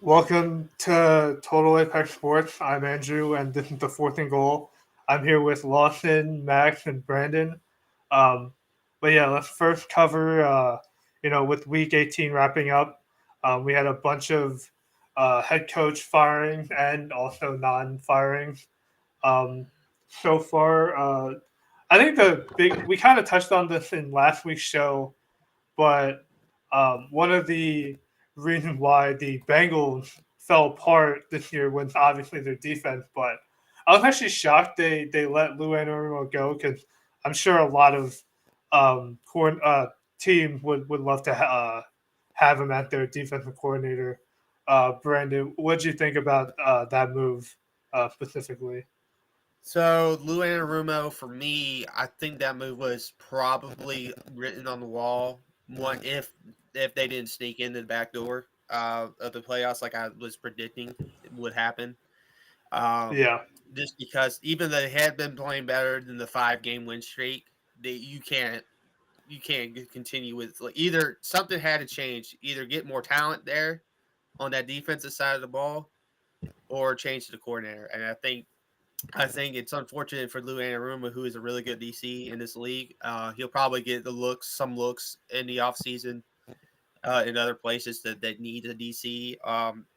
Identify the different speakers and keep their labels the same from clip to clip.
Speaker 1: Welcome to Total Apex Sports. I'm Andrew, and this is the fourth and goal. I'm here with Lawson, Max, and Brandon. Um, but yeah, let's first cover. With Week 18 wrapping up, we had a bunch of head coach firings and also non-firings. Um, so far, I think the big we kind of touched on this in last week's show, but one of the reasons why the Bengals fell apart this year was obviously their defense. But I was actually shocked they let Lou Anarumo go because I'm sure a lot of team would love to have him at their defensive coordinator. Brandon, what did you think about that move specifically?
Speaker 2: So Lou Anarumo, for me, I think that move was probably written on the wall. One if they didn't sneak into the back door of the playoffs, like I was predicting would happen. Um,
Speaker 1: Yeah.
Speaker 2: just because even though they had been playing better than the 5 game win streak, you can't continue with like either something had to change, either get more talent there on that defensive side of the ball, or change the coordinator. And I think it's unfortunate for Lou Anarumo, who is a really good DC in this league. He'll probably get some looks in the offseason in other places that need a DC.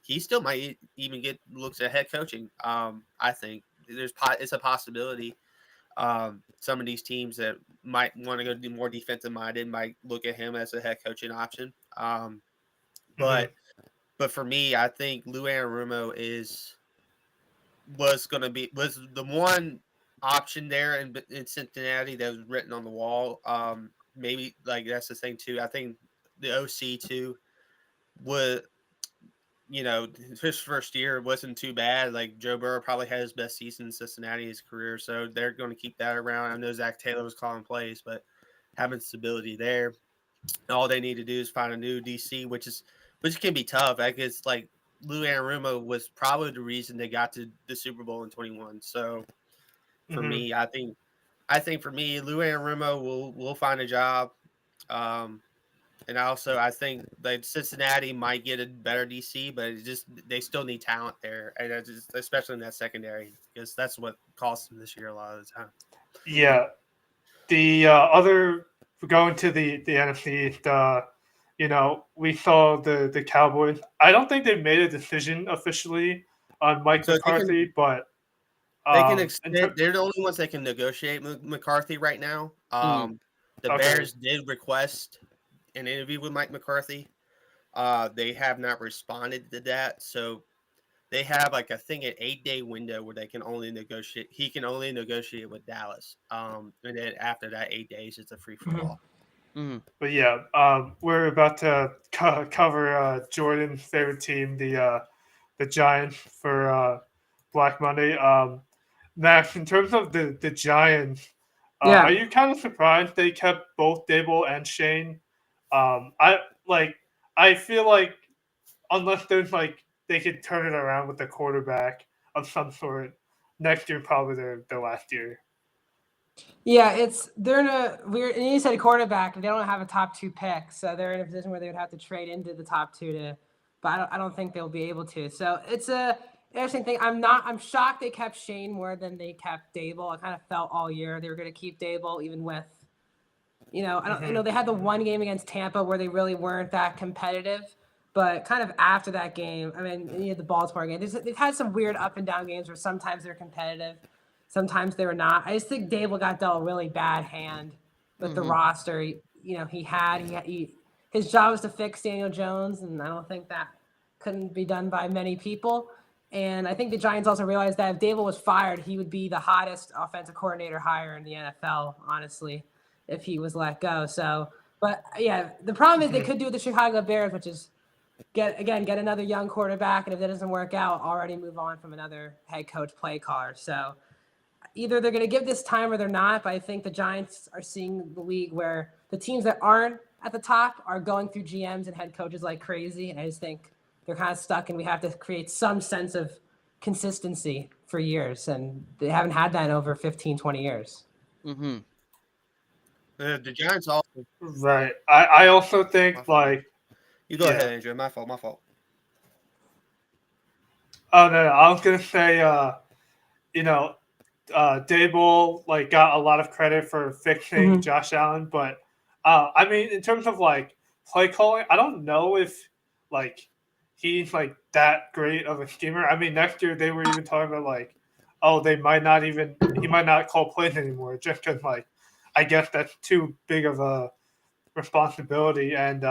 Speaker 2: He still might even get looks at head coaching. I think it's a possibility. Some of these teams that might want to go do more defensive minded might look at him as a head coaching option.
Speaker 1: Hmm.
Speaker 2: But but for me, I think Lou Anarumo was the one option there in Cincinnati that was written on the wall. Maybe like that's the thing too. I think the OC too would his first year wasn't too bad. Like Joe Burrow probably had his best season in Cincinnati in his career, so they're going to keep that around. I know Zach Taylor was calling plays, but having stability there, all they need to do is find a new DC, which can be tough. I guess like Lou Anarumo was probably the reason they got to the Super Bowl in 21. So for
Speaker 1: Hmm.
Speaker 2: me, I think for me, Lou Anarumo will find a job. Um, and also, I think that Cincinnati might get a better DC, but they still need talent there, and especially in that secondary, because that's what costs them this year a lot of the time.
Speaker 1: Yeah, the other going to the NFC, we saw the Cowboys. I don't think they made a decision officially on Mike
Speaker 2: So
Speaker 1: McCarthy, but
Speaker 2: they can
Speaker 1: in
Speaker 2: extend. They're the only ones that can negotiate McCarthy right now.
Speaker 3: Mm.
Speaker 2: The
Speaker 1: okay,
Speaker 2: Bears did request an interview with Mike McCarthy. They have not responded to that, so they have like I think an 8-day window where they can only negotiate. He can only negotiate with Dallas. And then after that 8 days, it's a free for
Speaker 1: Mhm.
Speaker 2: all.
Speaker 3: Mm.
Speaker 1: But yeah, we're about to cover Jordan's favorite team, the Giants, for Black Monday. Max, in terms of the Giants, are
Speaker 3: Yeah.
Speaker 1: you kind of surprised they kept both Dable and Shane? I like. I feel like unless there's like they could turn it around with a quarterback of some sort, next year probably their last year.
Speaker 3: Yeah, they're in a weird. And you said quarterback, they don't have a top two pick, so they're in a position where they would have to trade into the top two to. But I don't think they'll be able to. So it's a interesting thing. I'm shocked they kept Shane more than they kept Dable. I kind of felt all year they were going to keep Dable, even with I don't
Speaker 1: Hmm.
Speaker 3: they had the one game against Tampa where they really weren't that competitive. But kind of after that game, I mean, you had the Baltimore game. They've had some weird up and down games where sometimes they're competitive, sometimes they were not. I just think Dable got dealt a really bad hand with the
Speaker 2: Mm-hmm.
Speaker 3: roster. His job was to fix Daniel Jones, and I don't think that couldn't be done by many people. And I think the Giants also realized that if Dable was fired, he would be the hottest offensive coordinator hire in the NFL, honestly, if he was let go. So, but yeah, the problem is they
Speaker 1: Hmm.
Speaker 3: could do with the Chicago Bears, which is get another young quarterback, and if that doesn't work out, already move on from another head coach play caller. So either they're going to give this time or they're not. But I think the Giants are seeing the league where the teams that aren't at the top are going through GMs and head coaches like crazy, and I just think they're kind of stuck, and we have to create some sense of consistency for years, and they haven't had that in over 15, 20 years.
Speaker 2: Mm-hmm. The Giants also.
Speaker 1: Right. I also
Speaker 2: My
Speaker 1: think
Speaker 2: fault.
Speaker 1: like
Speaker 2: You go ahead,
Speaker 1: yeah.
Speaker 2: Andrew. My fault. My fault.
Speaker 1: Oh no, I was gonna say, you know, Dable like got a lot of credit for fixing
Speaker 3: Mhm.
Speaker 1: Josh Allen, but I mean, in terms of like play calling, I don't know if like he's like that great of a schemer. I mean, next year they were even talking about like, oh, he might not call plays anymore just because like I guess that's too big of a responsibility, and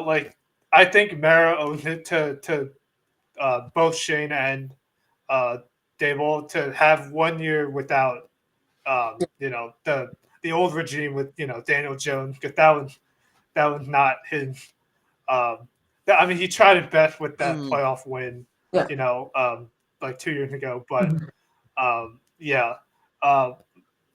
Speaker 1: like I think Mara owes it to both Shane and uh, Dable to have 1 year without the old regime with Daniel Jones, because that was not his. I mean, he tried his best with that
Speaker 4: Mhm.
Speaker 1: playoff win,
Speaker 3: Yeah.
Speaker 1: like 2 years ago. But
Speaker 3: Mhm.
Speaker 1: yeah, uh,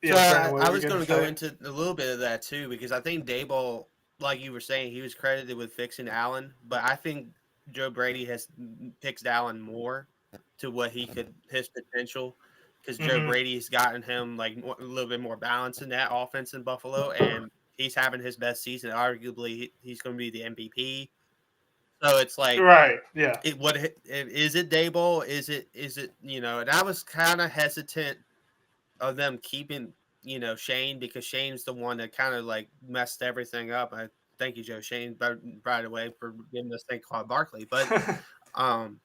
Speaker 2: So
Speaker 1: yeah, Brandon, what
Speaker 2: I
Speaker 1: were you
Speaker 2: was
Speaker 1: going
Speaker 2: going
Speaker 1: to
Speaker 2: to go
Speaker 1: say?
Speaker 2: into a little bit of that too, because I think Dayball, like you were saying, he was credited with fixing Allen, but I think Joe Brady has fixed Allen more to what his potential, because Joe
Speaker 1: Hmm.
Speaker 2: Brady's gotten him like a little bit more balance in that offense in Buffalo, and he's having his best season. Arguably, he's going to be the MVP. So it's like,
Speaker 1: Right. Yeah.
Speaker 2: is it Dayball? Is it And I was kind of hesitant of them keeping Shane, because Shane's the one that kind of like messed everything up. I thank you, Joe Shane, by the way, for giving this thing called Barkley. But um,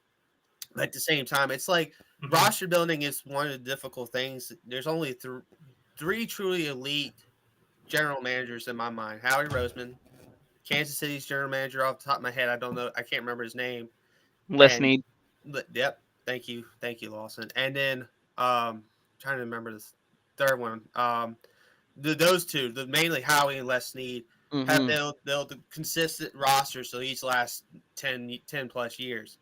Speaker 2: at the same time, it's like
Speaker 1: Mhm.
Speaker 2: roster building is one of the difficult things. There's only three truly elite general managers in my mind: Howie Roseman, Kansas City's general manager. Off the top of my head, I don't know, I can't remember his name.
Speaker 4: Less
Speaker 2: And
Speaker 4: need.
Speaker 2: yep, thank you, Lawson. And then trying to remember this third one. Those two, mainly Howie and Les Snead, have
Speaker 4: Hmm.
Speaker 2: built a consistent roster so each last 10 plus years.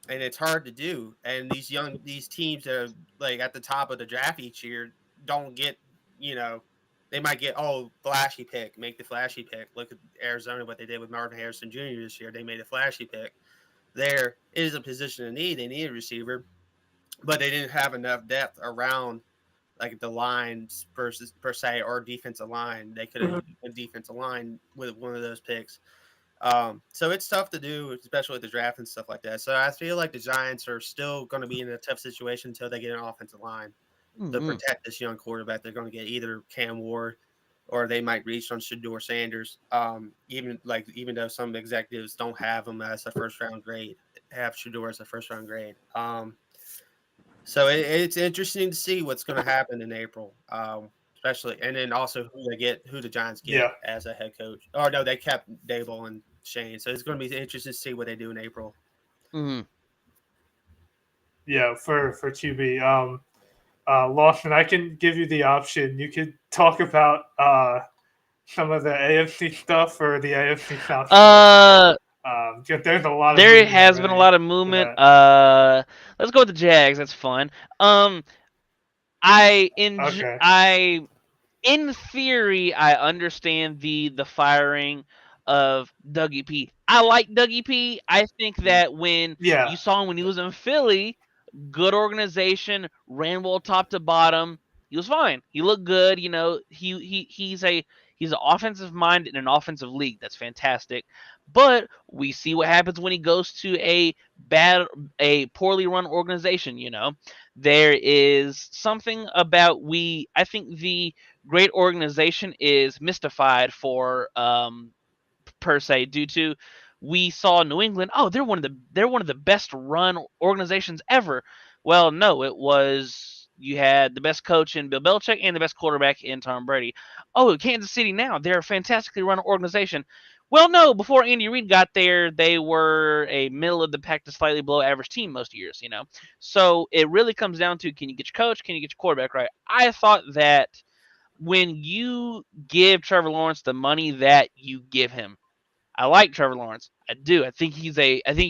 Speaker 2: And it's hard to do. And these teams that are like at the top of the draft each year don't get, you know, they might get, flashy pick, make the flashy pick. Look at Arizona, what they did with Marvin Harrison Jr. this year. They made a flashy pick. There is a position of need. They need a receiver, but they didn't have enough depth around like the lines versus per se or defensive line. They could have
Speaker 3: Mhm.
Speaker 2: used a defensive line with one of those picks. So it's tough to do, especially with the draft and stuff like that. So I feel like the Giants are still going to be in a tough situation until they get an offensive line to
Speaker 4: Hmm.
Speaker 2: protect this young quarterback. They're going to get either Cam Ward or they might reach on Shador Sanders. Even though some executives don't have him as a first round grade, have Shador as a first round grade. So it's interesting to see what's going to happen in April, especially, and then also who the Giants get
Speaker 1: Yeah.
Speaker 2: as a head coach. Oh no, they kept Dable and Shane, so it's going to be interesting to see what they do in April.
Speaker 4: Hmm.
Speaker 1: Yeah. For QB. Lawson, I can give you the option. You could talk about some of the AFC stuff or the AFC South stuff.
Speaker 4: Uh,
Speaker 1: There's a lot of
Speaker 4: there
Speaker 1: movement
Speaker 4: has been a
Speaker 1: already
Speaker 4: lot of
Speaker 1: for
Speaker 4: movement.
Speaker 1: that.
Speaker 4: Let's go with the Jags. That's fun. Um, I
Speaker 1: Okay.
Speaker 4: in theory, I understand the firing of Dougie P. I like Dougie P. I think that when
Speaker 1: Yeah.
Speaker 4: you saw him when he was in Philly, good organization, ran well top to bottom. He was fine. He looked good. He's an offensive mind in an offensive league. That's fantastic. But we see what happens when he goes to a poorly run organization. There is something about I think the great organization is mystified for per se due to we saw New England. Oh, they're one of the best run organizations ever. Well, no, it was you had the best coach in Bill Belichick and the best quarterback in Tom Brady. Oh, Kansas City now they're a fantastically run organization. Well, no, before Andy Reid got there, they were a middle of the pack to slightly below average team most years. So it really comes down to, can you get your coach, can you get your quarterback right? I thought that when you give Trevor Lawrence the money that you give him, I like Trevor Lawrence. I do. I think he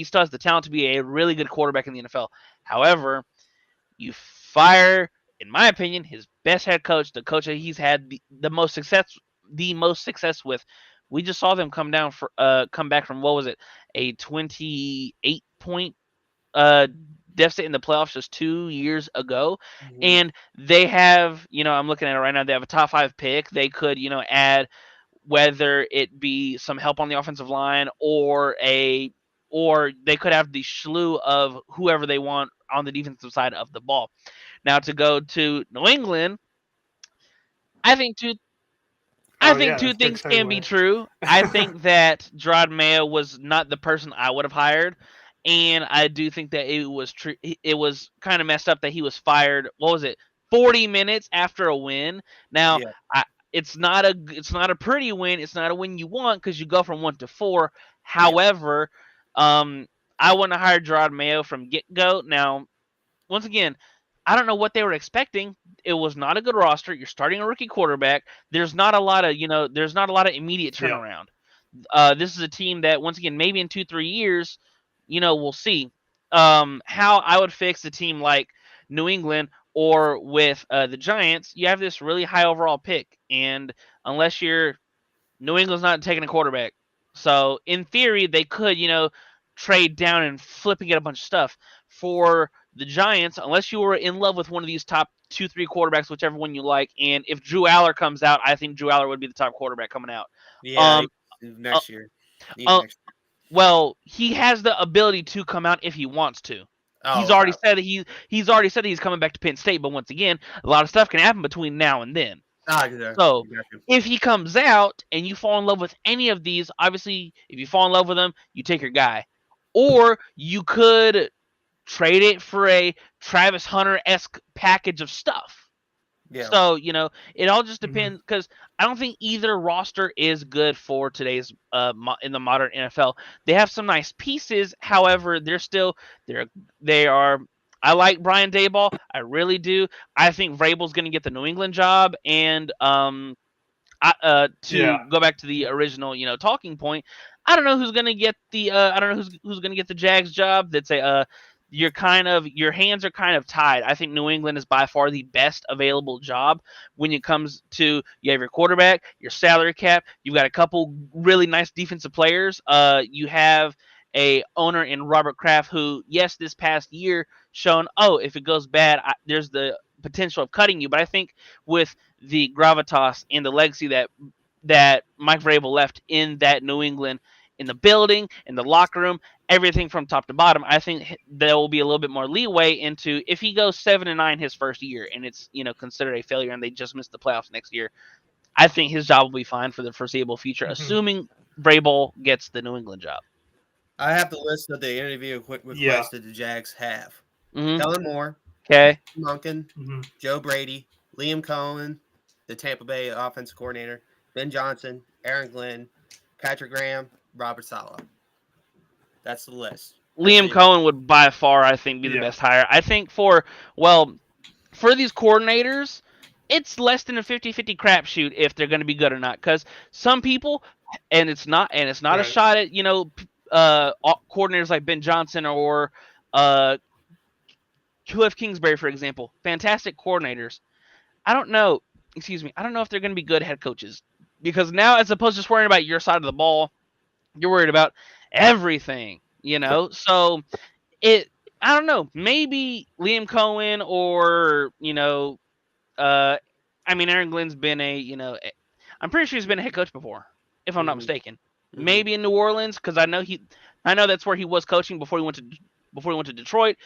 Speaker 4: still has the talent to be a really good quarterback in the NFL. However, you fire, in my opinion, his best head coach, the coach that he's had the most success with. We just saw them come back from, what was it, a 28-point deficit in the playoffs just 2 years ago.
Speaker 2: Mm-hmm.
Speaker 4: And they have, I'm looking at it right now, they have a top 5 pick. They could, add, whether it be some help on the offensive line or or they could have the slew of whoever they want on the defensive side of the ball. Now to go to New England, I think two I
Speaker 1: Oh
Speaker 4: think
Speaker 1: yeah,
Speaker 4: two
Speaker 1: that's good
Speaker 4: things can be
Speaker 1: segue.
Speaker 4: true. I think that Gerard Mayo was not the person I would have hired, and I do think that it was kind of messed up that he was fired. What was it? 40 minutes after a win. Now,
Speaker 2: Yeah.
Speaker 4: it's not a pretty win. It's not a win you want because you go from 1 to 4.
Speaker 2: Yeah.
Speaker 4: However, I wouldn't have hired Gerard Mayo from get go. Now, once again, I don't know what they were expecting. It was not a good roster. You're starting a rookie quarterback. There's not a lot of, there's not a lot of immediate
Speaker 1: Yeah.
Speaker 4: turnaround. This is a team that, once again, maybe in 2-3 years, we'll see. How I would fix a team like New England or with the Giants, you have this really high overall pick, and unless New England's not taking a quarterback, so in theory they could, trade down and flip and get a bunch of stuff. For the Giants, unless you were in love with one of these top 2-3 quarterbacks, whichever one you like, and if Drew Aller comes out, I think Drew Aller would be the top quarterback coming out.
Speaker 2: Yeah. Next year. Even
Speaker 4: uh,
Speaker 2: next year.
Speaker 4: Well, he has the ability to come out if he wants to.
Speaker 2: Oh,
Speaker 4: He's already
Speaker 2: okay.
Speaker 4: said that he's already said that he's coming back to Penn State, but once again, a lot of stuff can happen between now and then.
Speaker 2: Yeah.
Speaker 4: So
Speaker 2: Exactly.
Speaker 4: if he comes out and you fall in love with any of these, obviously, if you fall in love with him, you take your guy. Or you could trade it for a Travis Hunter-esque package of stuff.
Speaker 2: Yeah.
Speaker 4: So, it all just
Speaker 1: Mhm.
Speaker 4: depends, because I don't think either roster is good for today's in the modern NFL. They have some nice pieces, however, they are. I like Brian Daboll, I really do. I think Vrabel's going to get the New England job, and to
Speaker 1: Yeah.
Speaker 4: go back to the original, talking point, I don't know who's going to get the I don't know who's going to get the Jags job. That's your hands are kind of tied. I think New England is by far the best available job when it comes to, you have your quarterback, your salary cap, you've got a couple really nice defensive players. You have a owner in Robert Kraft who, yes, this past year shown, if it goes bad, there's the potential of cutting you. But I think with the gravitas and the legacy that Mike Vrabel left in that New England, in the building, in the locker room, everything from top to bottom, I think there will be a little bit more leeway into if he goes 7-9 his first year and it's considered a failure and they just miss the playoffs next year. I think his job will be fine for the foreseeable future,
Speaker 1: Mhm.
Speaker 4: assuming Vrabel gets the New England job.
Speaker 2: I have the list of the interview requests that the Jags have.
Speaker 4: Mm-hmm.
Speaker 2: Kellen Moore,
Speaker 4: Okay.
Speaker 2: Monken,
Speaker 1: Mhm.
Speaker 2: Joe Brady, Liam Cohen, the Tampa Bay offensive coordinator, Ben Johnson, Aaron Glenn, Patrick Graham, Robert Saleh. That's the list.
Speaker 4: Liam Cohen would by far, I think, be the
Speaker 1: Yeah.
Speaker 4: best hire. I think for these coordinators, it's less than a 50-50 crapshoot if they're going to be good or not. Because some people, and it's not a
Speaker 1: Right.
Speaker 4: shot at coordinators like Ben Johnson or Cliff Kingsbury, for example, fantastic coordinators. I don't know if they're going to be good head coaches, because now, as opposed to just worrying about your side of the ball, you're worried about everything. So I don't know. Maybe Liam Cohen or Aaron Glenn's been I'm pretty sure he's been a head coach before, if I'm not
Speaker 2: Mhm.
Speaker 4: mistaken.
Speaker 2: Mhm.
Speaker 4: Maybe in New Orleans, because I know that's where he was coaching before he went to Detroit.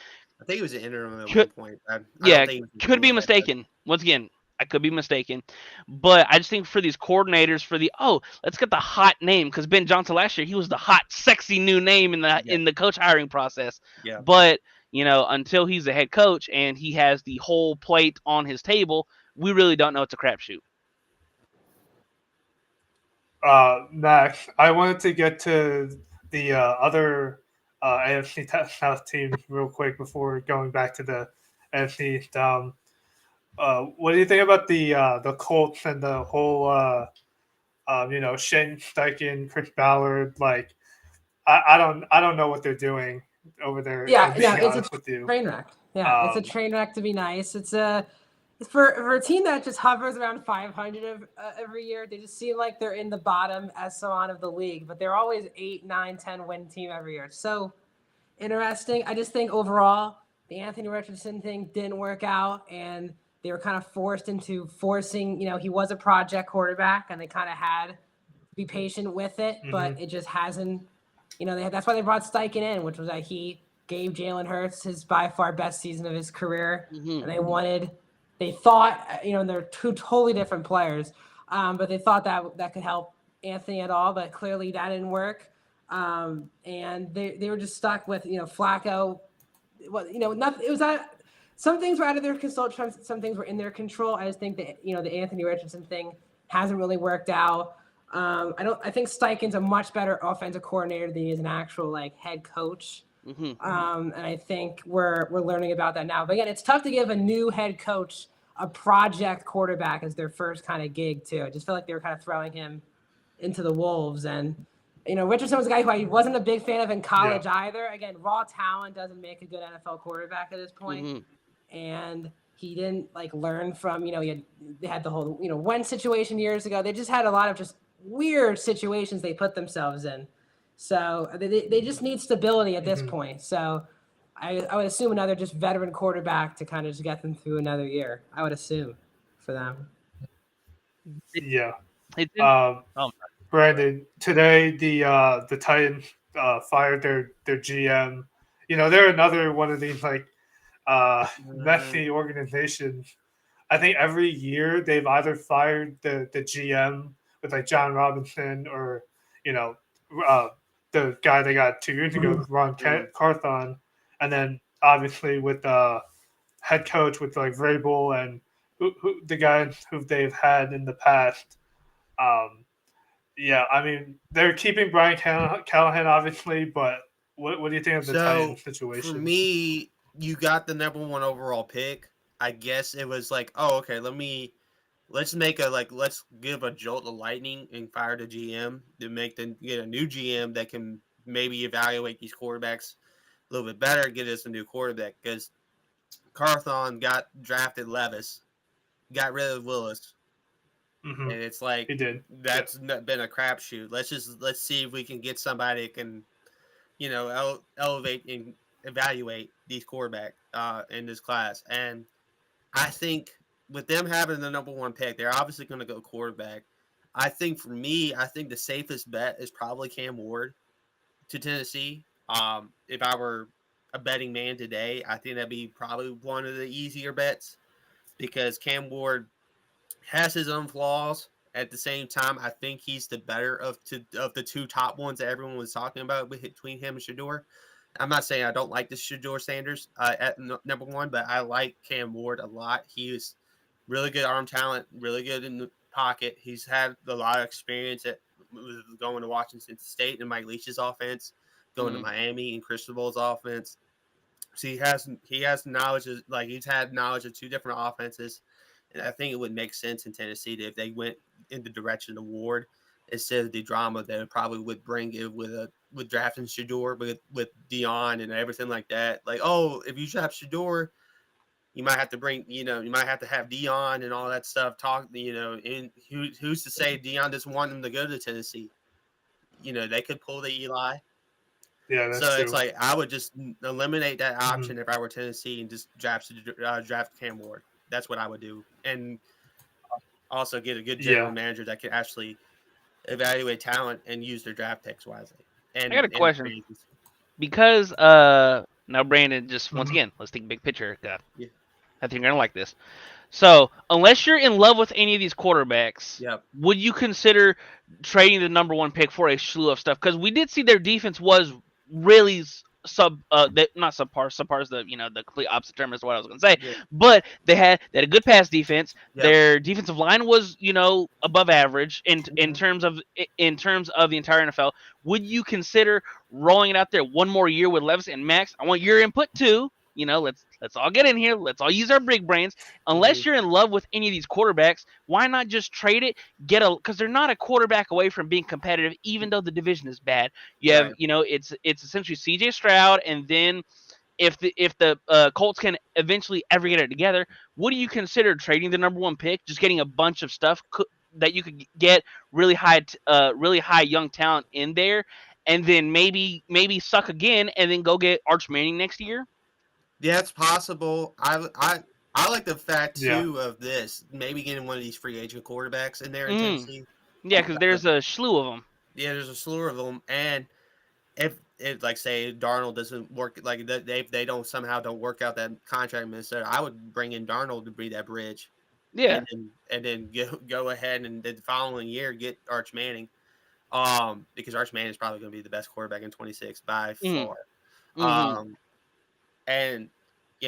Speaker 2: I think he was an interim at one
Speaker 4: Could-
Speaker 2: point. I
Speaker 4: Yeah,
Speaker 2: don't think he was
Speaker 4: could be
Speaker 2: full head coach.
Speaker 4: mistaken. Once again, I could be mistaken, but I just think for these coordinators, let's get the hot name, because Ben Johnson last year, he was the hot, sexy new name in the coach hiring process.
Speaker 2: Yeah.
Speaker 4: But until he's a head coach and he has the whole plate on his table, we really don't know. It's a crapshoot.
Speaker 1: Max, I wanted to get to the other AFC South teams real quick before going back to the AFC East. What do you think about the Colts and the whole Shane Steichen, Chris Ballard? Like, I don't know what they're doing over there.
Speaker 3: Yeah,
Speaker 1: to be
Speaker 3: it's
Speaker 1: honest
Speaker 3: a
Speaker 1: with you.
Speaker 3: train wreck. Yeah, it's a train wreck to be nice. It's for a team that just hovers around 500 every year. They just seem like they're in the bottom echelon of the league, but they're always 8, 9, 10 win team every year. It's so interesting. I just think overall the Anthony Richardson thing didn't work out, and they were kind of forcing. He was a project quarterback, and they kind of had to be patient with it, but it just hasn't that's why they brought Steichen in, which was that he gave Jalen Hurts his by far best season of his career,
Speaker 4: Mhm.
Speaker 3: and they thought, they're two totally different players, but they thought that could help Anthony at all, but clearly that didn't work, and they were just stuck with Flacco. Well, nothing. It was some things were out of their control, some things were in their control. I just think that the Anthony Richardson thing hasn't really worked out. I think Steichen's a much better offensive coordinator than he is an actual head coach.
Speaker 4: Mhm.
Speaker 3: And I think we're learning about that now. But again, it's tough to give a new head coach a project quarterback as their first kind of gig too. I just feel like they were kind of throwing him into the wolves. And Richardson was a guy who I wasn't a big fan of in college either. Again, raw talent doesn't make a good NFL quarterback at this point.
Speaker 4: Mhm.
Speaker 3: And he didn't learn from they had the whole Wentz situation years ago. They just had a lot of just weird situations they put themselves in. So they just need stability at this point. So I would assume another just veteran quarterback to kind of just get them through another year. I would assume for them.
Speaker 1: Yeah.
Speaker 4: It's in- oh,
Speaker 1: Brandon, today the Titans fired their GM. They're another one of these messy organizations. I think every year they've either fired the GM with John Robinson or the guy they got 2 years ago, Ron Carthon, and then obviously with head coach with Vrabel and who the guys who they've had in the past. Yeah, I mean they're keeping Brian Callahan obviously, but what do you think of the Titans situation?
Speaker 2: For me, you got the number 1 overall pick. I guess it was oh, okay, let's give a jolt of lightning and fire the GM to get a new GM that can maybe evaluate these quarterbacks a little bit better, get us a new quarterback, because Carthon got drafted Levis, got rid of Willis.
Speaker 1: Mm-hmm.
Speaker 2: And it's
Speaker 1: he did.
Speaker 2: That's been a crapshoot. Let's see if we can get somebody that can, elevate and evaluate these quarterbacks in this class. And I think with them having the number 1 pick, they're obviously going to go quarterback. I think for me, the safest bet is probably Cam Ward to Tennessee. If I were a betting man today, I think that'd be probably one of the easier bets because Cam Ward has his own flaws. At the same time, I think he's the better of the 2 top ones that everyone was talking about between him and Shedeur. I'm not saying I don't like the Shedeur Sanders at number 1, but I like Cam Ward a lot. He is really good arm talent, really good in the pocket. He's had a lot of experience at going to Washington State and Mike Leach's offense, going to Miami and Cristobal's offense. So he has knowledge of he's had knowledge of 2 different offenses. And I think it would make sense in Tennessee if they went in the direction of Ward instead of the drama that it probably would bring it with drafting Shedeur, with Dion and everything like that. If you draft Shedeur, you might have to have Dion and all that stuff. And who's to say Dion doesn't want him to go to Tennessee? They could pull the Eli.
Speaker 1: Yeah, that's
Speaker 2: so
Speaker 1: true.
Speaker 2: It's I would just eliminate that option if I were Tennessee and just draft Cam Ward. That's what I would do, and also get a good general manager that can actually evaluate talent and use their draft picks wisely. And
Speaker 4: I got a question because now Brandon, just once again, let's think big picture. I think you're gonna like this. So unless you're in love with any of these quarterbacks, would you consider trading the number 1 pick for a slew of stuff? Because we did see their defense was really not subpar. Subpar is the complete opposite term as to what I was going to say. Yeah. But they had a good pass defense. Yep. Their defensive line was above average in terms of the entire NFL. Would you consider rolling it out there one more year with Levis and Max? I want your input too. Let's all get in here. Let's all use our big brains. Unless you're in love with any of these quarterbacks, why not just trade it? Because they're not a quarterback away from being competitive, even though the division is bad. You have, it's essentially C.J. Stroud, and then if the Colts can eventually ever get it together, would you consider trading the number 1 pick, just getting a bunch of stuff that you could get really high young talent in there, and then maybe suck again, and then go get Arch Manning next year?
Speaker 2: Yeah, it's possible. I like the fact too of this, maybe getting one of these free agent quarterbacks in there in Tennessee.
Speaker 4: Yeah, because there's a slew of them.
Speaker 2: Yeah, there's a slew of them, and if like say Darnold doesn't work, like they don't work out that contract in Minnesota, I would bring in Darnold to be that bridge,
Speaker 4: Yeah.
Speaker 2: and then go ahead and the following year get Arch Manning, because Arch Manning is probably going to be the best quarterback in 26 by
Speaker 4: Mm.
Speaker 2: far.
Speaker 4: Mm-hmm.
Speaker 2: And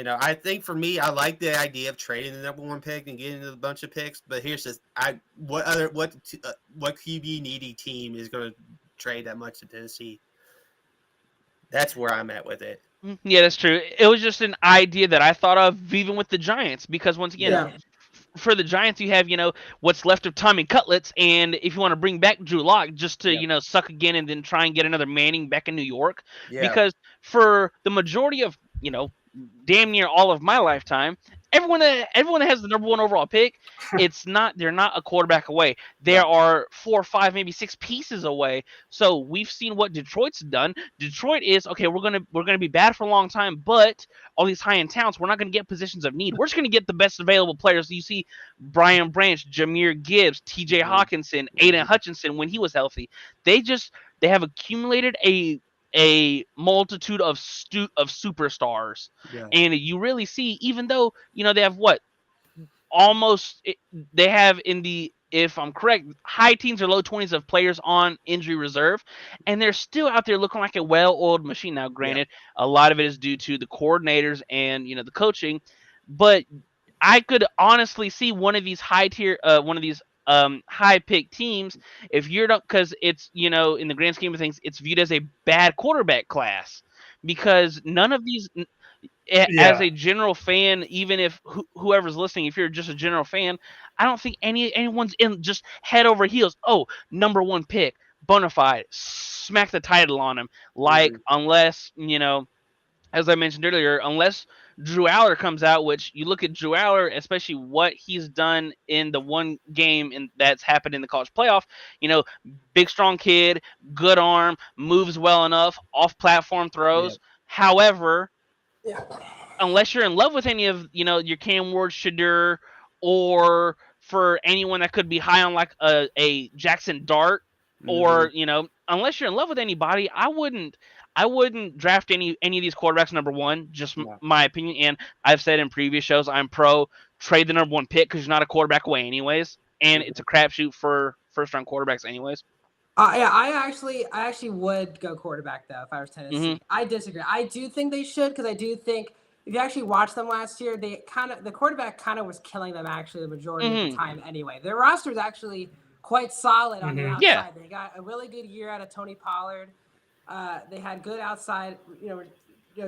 Speaker 2: I think for me, I like the idea of trading the number 1 pick and getting a bunch of picks. But here's this: what QB needy team is going to trade that much to Tennessee? That's where I'm at with it.
Speaker 4: Yeah, that's true. It was just an idea that I thought of even with the Giants, because once again,
Speaker 3: Yeah.
Speaker 4: for the Giants, you have, what's left of Tommy Cutlets, and if you want to bring back Drew Lock just to,
Speaker 2: Yep.
Speaker 4: suck again and then try and get another Manning back in New York,
Speaker 2: Yeah.
Speaker 4: because for the majority of, damn near all of my lifetime, everyone that has the number 1 overall pick, they're not a quarterback away. There are 4 or 5, maybe 6 pieces away. So we've seen what Detroit's done. Detroit is okay. We're gonna be bad for a long time, but all these high end talents, we're not gonna get positions of need. We're just gonna get the best available players. So you see Brian Branch, Jahmyr Gibbs, T.J. Hawkinson, Aiden Hutchinson when he was healthy. They have accumulated a multitude of superstars,
Speaker 2: Yeah.
Speaker 4: and you really see, even though they have almost they have in the, if I'm correct, high teens or low 20s of players on injury reserve, and they're still out there looking like a well-oiled machine. Now, granted, a lot of it is due to the coordinators and the coaching, but I could honestly see one of these high pick teams, if you're not, because it's in the grand scheme of things, it's viewed as a bad quarterback class, because none of these, as
Speaker 1: Yeah.
Speaker 4: a general fan, even if whoever's listening, if you're just a general fan, I don't think anyone's in just head over heels. Oh, number 1 pick, bona fide, smack the title on him, like unless as I mentioned earlier, unless Drew Aller comes out, which you look at Drew Aller, especially what he's done in the one game that's happened in the college playoff, big, strong kid, good arm, moves well enough, off-platform throws.
Speaker 2: Yep.
Speaker 4: However,
Speaker 3: Yeah.
Speaker 4: unless you're in love with any of, your Cam Ward, Shadur, or for anyone that could be high on like a Jackson Dart, or, unless you're in love with anybody, I wouldn't draft any of these quarterbacks number 1, just my opinion. And I've said in previous shows, I'm pro trade the number 1 pick, because you're not a quarterback away anyways, and it's a crapshoot for first-round quarterbacks anyways.
Speaker 3: Yeah, I actually would go quarterback though if I was Tennessee.
Speaker 4: Mm-hmm.
Speaker 3: I disagree. I do think they should, because I do think if you actually watch them last year, the quarterback kind of was killing them actually the majority of the time anyway. Their roster is actually quite solid on the outside.
Speaker 4: Yeah.
Speaker 3: They got a really good year out of Tony Pollard. They had good outside.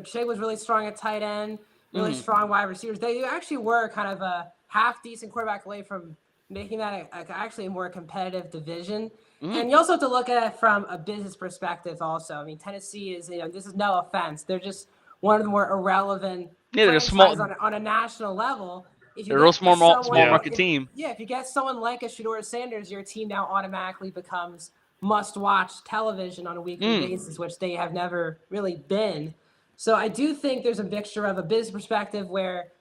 Speaker 3: Shea was really strong at tight end, really strong wide receivers. They actually were kind of a half decent quarterback away from making that actually a more competitive division. And you also have to look at it from a business perspective also. I mean, Tennessee is, this is no offense, they're just one of the more irrelevant
Speaker 4: they're
Speaker 3: franchises
Speaker 4: small
Speaker 3: on a national level. If you
Speaker 4: they're a real small
Speaker 1: Yeah.
Speaker 4: market team.
Speaker 3: Yeah, if you get someone like a Shedeur Sanders, your team now automatically becomes must-watch television on a weekly basis, which they have never really been. So I do think there's a mixture of a business perspective where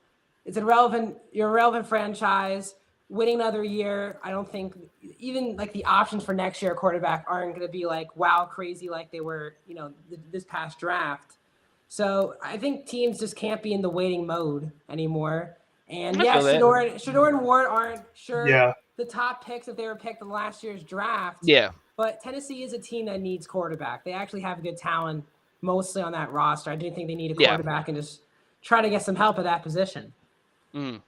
Speaker 3: it's you're a relevant franchise, winning another year. I don't think even like the options for next year quarterback aren't going to be like wow crazy like they were, this past draft. So I think teams just can't be in the waiting mode anymore. And
Speaker 4: I
Speaker 3: yeah,
Speaker 4: feel that.
Speaker 3: Shedeur and Ward aren't sure
Speaker 1: Yeah.
Speaker 3: the top picks if they were picked in last year's draft.
Speaker 4: Yeah.
Speaker 3: But Tennessee is a team that needs quarterback. They actually have good talent mostly on that roster. I do think they need a quarterback and just try to get some help at that position.
Speaker 1: I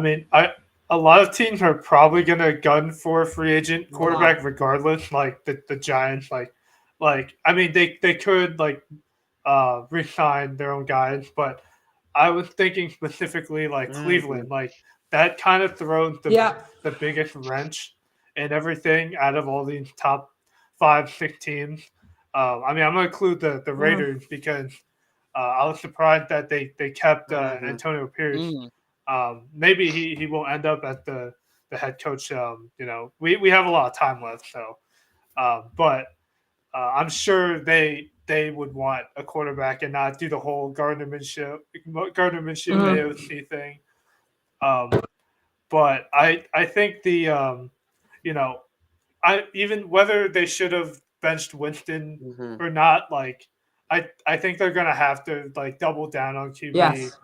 Speaker 1: mean, a lot of teams are probably gonna gun for a free agent quarterback regardless. Like the Giants, I mean, they could re-sign their own guys, but I was thinking specifically like Cleveland, like that kind of throws the biggest wrench and everything out of all these top 5-6 teams. I mean, I'm gonna include the Raiders because I was surprised that they kept Antonio Pierce. Maybe he will end up as the head coach. We have a lot of time left, so but I'm sure they would want a quarterback and not do the whole Gardner Minshew AOC thing. But I think I even whether they should have benched Winston
Speaker 2: Mhm.
Speaker 1: or not, like I think they're gonna have to like double down on QB,
Speaker 3: Yes.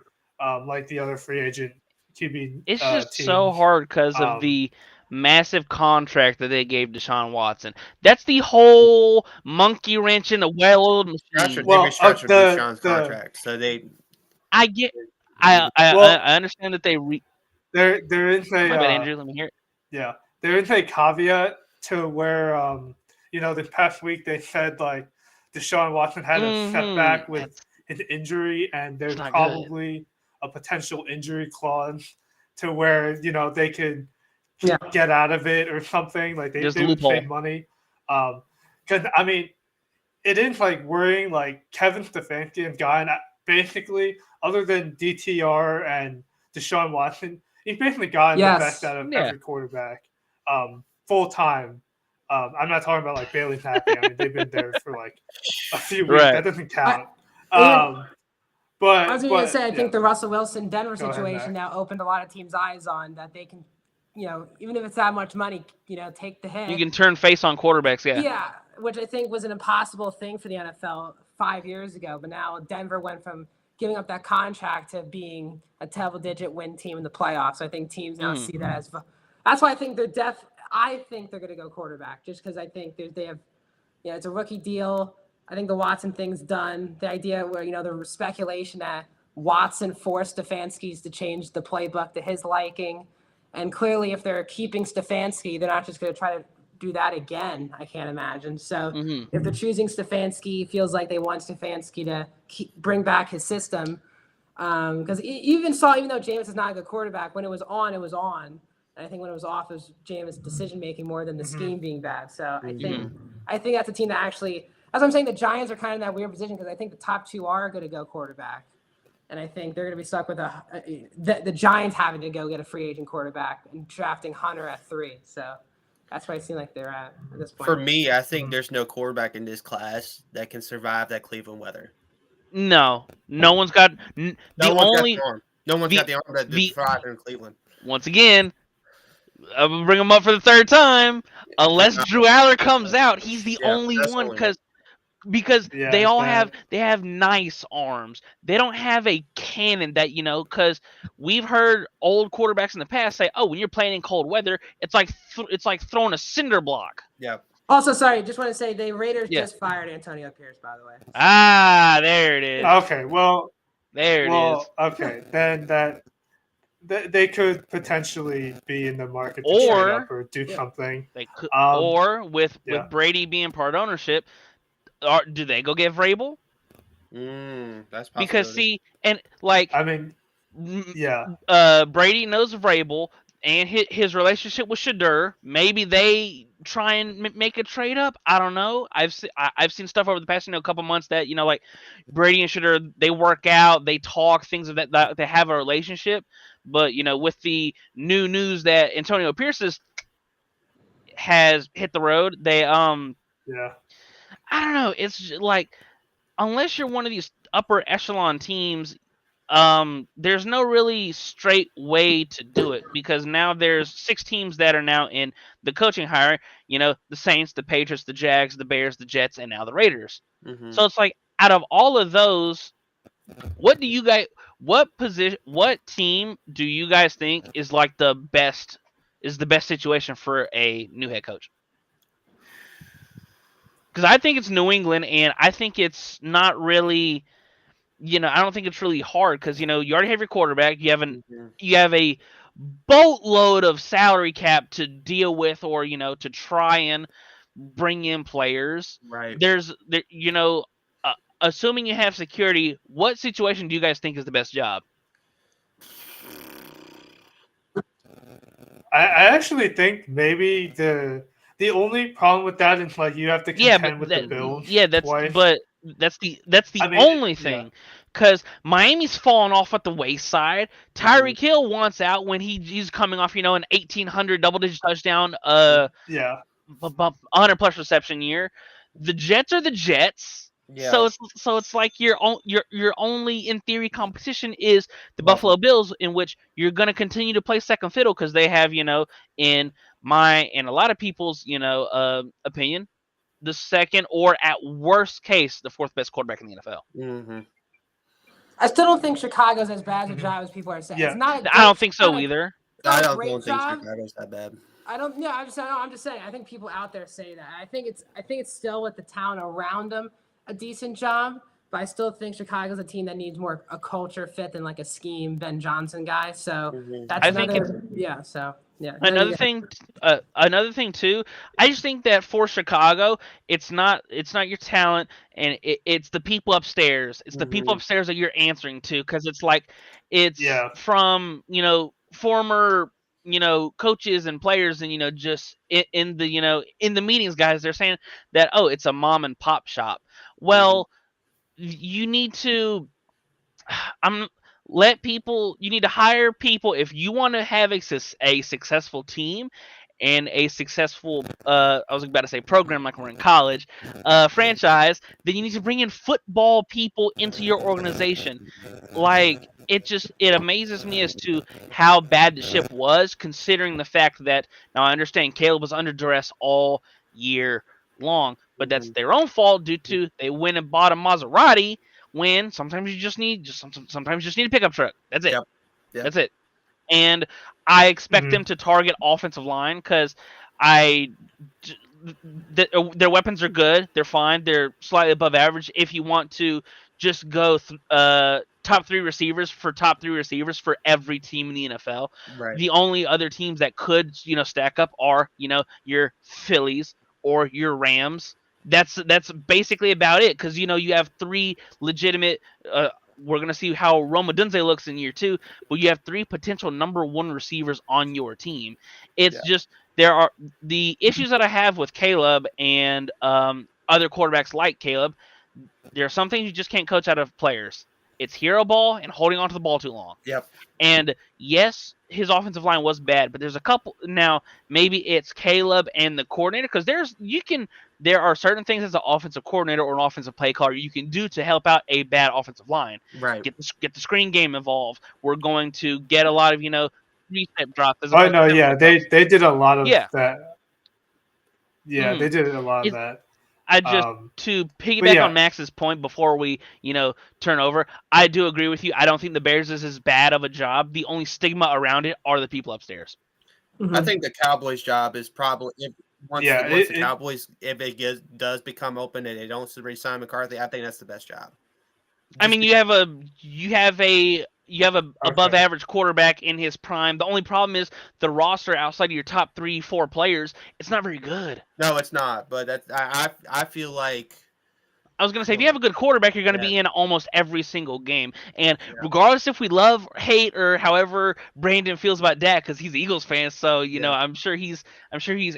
Speaker 1: like the other free agent QB.
Speaker 4: It's just
Speaker 1: teams.
Speaker 4: so hard because of
Speaker 1: Um,
Speaker 4: the massive contract that they gave Deshaun Watson. That's the whole monkey wrench in the well-oiled machine.
Speaker 1: Well,
Speaker 2: They restructured Deshaun's contract, so they.
Speaker 4: I get,
Speaker 1: Well-
Speaker 4: I understand that they.
Speaker 1: there is
Speaker 4: My bad,
Speaker 1: a
Speaker 4: Andrew. Let me hear it.
Speaker 1: yeah, there is a caveat to where this past week they said like Deshaun Watson had a setback with
Speaker 4: That's-
Speaker 1: his injury, and there's
Speaker 4: not good.
Speaker 1: probably a potential injury clause to where they could
Speaker 3: Yeah.
Speaker 1: get out of it or something. Like they
Speaker 4: There's a
Speaker 1: would
Speaker 4: loophole.
Speaker 1: save money. Because I mean, it is like worrying. Like Kevin Stefanski has gotten basically, other than DTR and Deshaun Watson, he's basically gotten
Speaker 3: Yes.
Speaker 1: the best out of
Speaker 4: Yeah.
Speaker 1: every quarterback full time. I'm not talking about like Bailey Zappi. I mean, they've been there for like a few weeks.
Speaker 4: Right.
Speaker 1: That doesn't count.
Speaker 3: I
Speaker 1: But
Speaker 3: I was going to say, I
Speaker 1: yeah.
Speaker 3: think the Russell Wilson Denver
Speaker 1: Go ahead,
Speaker 3: situation
Speaker 1: Mac.
Speaker 3: now opened a lot of teams' eyes on that they can, even if it's that much money, take the hit.
Speaker 4: You can turn face on quarterbacks. Yeah.
Speaker 3: Yeah, which I think was an impossible thing for the NFL 5 years ago. But now Denver went from giving up that contract to being a double-digit win team in the playoffs. I think teams now see that as. That's why I think I think they're going to go quarterback, just because I think they have, it's a rookie deal. I think the Watson thing's done. The idea where the speculation that Watson forced Stefanski's to change the playbook to his liking, and clearly if they're keeping Stefanski, they're not just going to try to do that again. I can't imagine. So if they're choosing Stefanski, feels like they want Stefanski to bring back his system. Because even though Jameis is not a good quarterback, when it was on, it was on. And I think when it was off, it was Jameis' decision making more than the scheme being bad. So I think that's a team that actually. As I'm saying, the Giants are kind of in that weird position because I think the top two are going to go quarterback. And I think they're going to be stuck with the Giants having to go get a free agent quarterback and drafting Hunter at 3. So that's where I seem like they're at this point.
Speaker 2: For me, I think there's no quarterback in this class that can survive that Cleveland weather.
Speaker 4: No one's got the only.
Speaker 2: No one's got the arm that
Speaker 4: the-
Speaker 2: thrive in Cleveland.
Speaker 4: Once again, I'm gonna bring him up for the third time. Unless Drew Aller comes out, he's the only
Speaker 2: that's
Speaker 4: one
Speaker 2: only
Speaker 4: because
Speaker 1: Yeah,
Speaker 4: they all
Speaker 1: that-
Speaker 4: have nice arms. They don't have a cannon that because we've heard old quarterbacks in the past say, "Oh, when you're playing in cold weather, it's like throwing a cinder block."
Speaker 2: Yeah.
Speaker 3: Also, sorry, just want to say the Raiders
Speaker 4: Yeah.
Speaker 3: just fired Antonio Pierce, by the way.
Speaker 4: There it is.
Speaker 1: Okay, well,
Speaker 4: There it is.
Speaker 1: okay, then they could potentially be in the market to
Speaker 4: Or-
Speaker 1: trade up or do something.
Speaker 4: They could,
Speaker 1: Um,
Speaker 4: or with
Speaker 1: yeah.
Speaker 4: Brady being part ownership, do they go get Vrabel?
Speaker 2: That's
Speaker 4: Because
Speaker 2: possibility.
Speaker 4: and like
Speaker 1: I mean, yeah,
Speaker 4: Brady knows Vrabel and his relationship with Shadur. Maybe they try and make a trade up. I don't know. I've seen stuff over the past couple months that like Brady and Shadur, they work out, they talk things of that they have a relationship. But with the new news that Antonio Pierce has hit the road, they
Speaker 1: yeah.
Speaker 4: I don't know. It's like unless you're one of these upper echelon teams, there's no really straight way to do it because now there's 6 teams that are now in the coaching hire. The Saints, the Patriots, the Jags, the Bears, the Jets, and now the Raiders.
Speaker 2: Mhm.
Speaker 4: So it's like out of all of those, what team do you guys think is like the best situation for a new head coach? Because I think it's New England, and I think it's not really, I don't think it's really hard because you already have your quarterback, you have a boatload of salary cap to deal with, or to try and bring in players.
Speaker 2: Right.
Speaker 4: Assuming you have security, what situation do you guys think is the best job?
Speaker 1: I actually think maybe the only problem with that is like you have to contend with the Bills.
Speaker 4: That's the
Speaker 1: I mean,
Speaker 4: only
Speaker 1: yeah.
Speaker 4: thing. Because Miami's fallen off at the wayside. Tyreek Hill wants out when he's coming off, an 1,800 double-digit touchdown,
Speaker 1: Yeah,
Speaker 4: 100 plus reception year. The Jets are the Jets.
Speaker 2: Yeah.
Speaker 4: So it's like your only in theory competition is the Buffalo Bills, in which you're going to continue to play second fiddle because they have in my and a lot of people's opinion, the second, or at worst case, the fourth best quarterback in the NFL.
Speaker 2: Mm-hmm.
Speaker 3: I still don't think Chicago's as bad a job as people are saying.
Speaker 1: Yeah.
Speaker 3: It's not.
Speaker 4: I don't think
Speaker 3: it's not
Speaker 4: so
Speaker 3: a-
Speaker 4: either.
Speaker 3: it's not
Speaker 2: I
Speaker 3: a
Speaker 2: don't
Speaker 3: great
Speaker 2: think
Speaker 3: job.
Speaker 2: Chicago's that bad.
Speaker 3: I don't. Yeah, I'm just saying. I think people out there say that. I think it's still with the town around them a decent job, but I still think Chicago's a team that needs more a culture fit than like a scheme Ben Johnson guy. So
Speaker 2: Mhm.
Speaker 3: that's
Speaker 4: I think
Speaker 3: another. Yeah. So yeah.
Speaker 4: Another thing too, I just think that for Chicago, it's not your talent, and it's the people upstairs. It's the people
Speaker 2: Mhm.
Speaker 4: upstairs that you're answering to, because it's like it's
Speaker 1: Yeah.
Speaker 4: from former coaches and players, and just in the meetings, guys, they're saying that, oh, it's a mom and pop shop. Well, you need to you need to hire people if you want to have a successful team and a successful I was about to say program like we're in college franchise. Then you need to bring in football people into your organization. Like, it amazes me as to how bad the ship was, considering the fact that, now I understand Caleb was under duress all year long, but that's their own fault due to they went and bought a Maserati, when sometimes you just need a pickup truck. That's it.
Speaker 2: Yep. Yep.
Speaker 4: That's it. And I expect
Speaker 1: Mhm.
Speaker 4: them to target offensive line, because their weapons are good. They're fine. They're slightly above average. If you want to just go top three receivers for every team in the NFL,
Speaker 2: Right.
Speaker 4: the only other teams that could stack up are your Phillies or your Rams. That's basically about it, because you have three legitimate. We're gonna see how Rome Odunze looks in year 2, but you have three potential number 1 receivers on your team. It's just there are the issues that I have with Caleb and other quarterbacks like Caleb. There are some things you just can't coach out of players. It's hero ball and holding onto the ball too long.
Speaker 2: Yep.
Speaker 4: And yes, his offensive line was bad, but there's a couple now. Maybe it's Caleb and the coordinator, because there are certain things as an offensive coordinator or an offensive play caller you can do to help out a bad offensive line.
Speaker 2: Right.
Speaker 4: Get the screen game involved. We're going to get a lot of 3-step drops.
Speaker 1: Oh no, yeah, they did a lot of
Speaker 4: Yeah.
Speaker 1: that. Yeah, they did a lot of that.
Speaker 4: I just to piggyback on Max's point before we turn over, I do agree with you. I don't think the Bears is as bad of a job. The only stigma around it are the people upstairs.
Speaker 2: I think the Cowboys' job is probably the Cowboys, if it does become open and they don't re-sign McCarthy, I think that's the best job.
Speaker 4: I mean, you have a above average quarterback in his prime. The only problem is the roster outside of your top 3-4 players. It's not very good.
Speaker 2: No, it's not. But I feel like
Speaker 4: I was gonna say, if you have a good quarterback, you're gonna be in almost every single game. And regardless if we love, hate, or however Brandon feels about Dak, because he's an Eagles fan, so I'm sure he's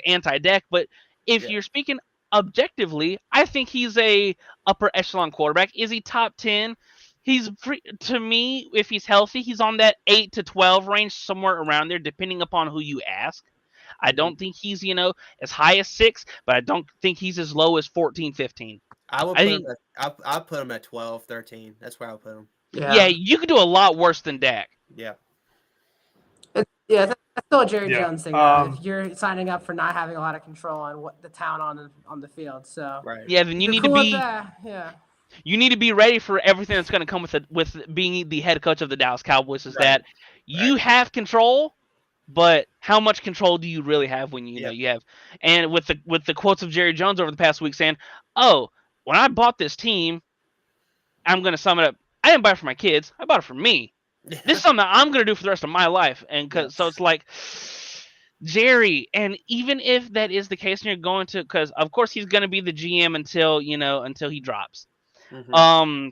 Speaker 4: anti-Dak. But if you're speaking objectively, I think he's a upper echelon quarterback. Is he top 10? He's to me, if he's healthy, he's on that 8 to 12 range, somewhere around there, depending upon who you ask. I don't think he's as high as 6, but I don't think he's as low as 14, 15.
Speaker 2: I'll put him at 12, 13. That's where I'll put him.
Speaker 4: Yeah, you could do a lot worse than Dak.
Speaker 2: Yeah.
Speaker 3: That's still a Jerry Jones thing. If you're signing up for not having a lot of control on what the town on the field, so
Speaker 2: right.
Speaker 4: Yeah, then you need to be. You need to be ready for everything that's going to come with being the head coach of the Dallas Cowboys. Is that you have control, but how much control do you really have when you have? And with the quotes of Jerry Jones over the past week saying, "Oh, when I bought this team, I'm going to sum it up. I didn't buy it for my kids. I bought it for me. This is something that I'm going to do for the rest of my life." And so it's like, Jerry, and even if that is the case, and you're going to, because of course he's going to be the GM until he drops.
Speaker 2: Mm-hmm.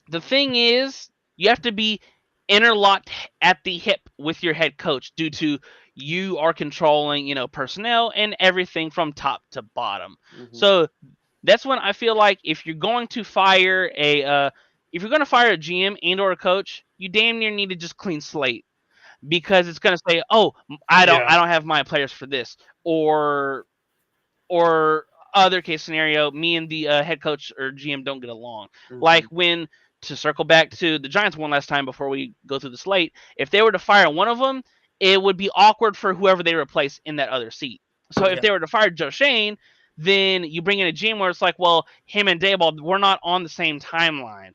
Speaker 4: The thing is, you have to be interlocked at the hip with your head coach due to you are controlling, personnel and everything from top to bottom.
Speaker 2: Mm-hmm.
Speaker 4: So that's when I feel like if you're going to fire a GM and or a coach, you damn near need to just clean slate, because it's going to say, "Oh, I don't have my players for this," or other case scenario, me and the head coach or GM don't get along.
Speaker 2: Mm-hmm.
Speaker 4: Like when, to circle back to the Giants one last time before we go through the slate, if they were to fire one of them, it would be awkward for whoever they replace in that other seat. So if they were to fire Joe Shane, then you bring in a GM where it's like, well, him and Dayball, we're not on the same timeline.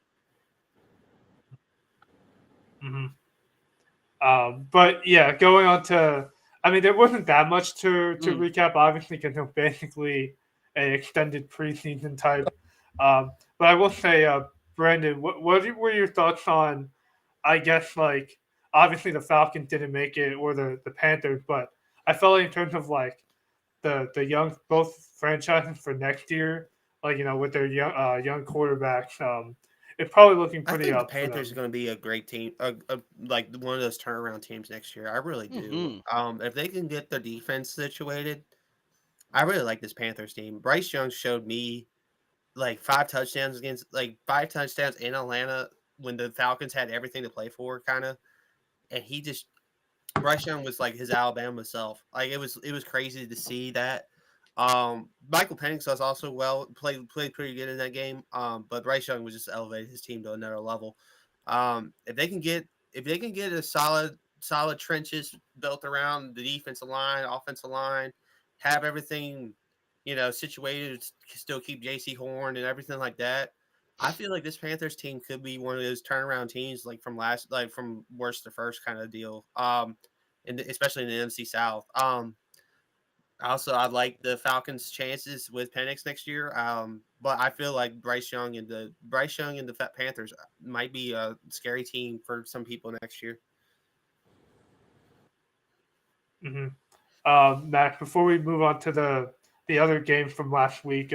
Speaker 1: hmm But yeah, going on to, I mean, there wasn't that much to recap, obviously, because it was basically an extended preseason type. But I will say, Brandon, what were your thoughts on, I guess, like, obviously the Falcons didn't make it, or the Panthers, but I felt like in terms of like the young both franchises for next year, like with their young quarterbacks, it's probably looking
Speaker 2: I
Speaker 1: pretty
Speaker 2: think the
Speaker 1: up for
Speaker 2: Panthers
Speaker 1: them.
Speaker 2: are going to be a great team, like one of those turnaround teams next year. I really do. If they can get their defense situated, I really like this Panthers team. Bryce Young showed me like 5 touchdowns in Atlanta when the Falcons had everything to play for, kind of, and Bryce Young was like his Alabama self. Like it was crazy to see that. Michael Penix does also played pretty good in that game. But Bryce Young was just elevated his team to another level. If they can get a solid trenches built around the defensive line, offensive line, have everything situated, still keep JC Horn and everything like that. I feel like this Panthers team could be one of those turnaround teams, like from worst to first kind of deal. Especially in the NFC South. Also, I like the Falcons' chances with Penix next year. But I feel like Bryce Young and the Panthers might be a scary team for some people next year.
Speaker 1: Max, before we move on to the other games from last week,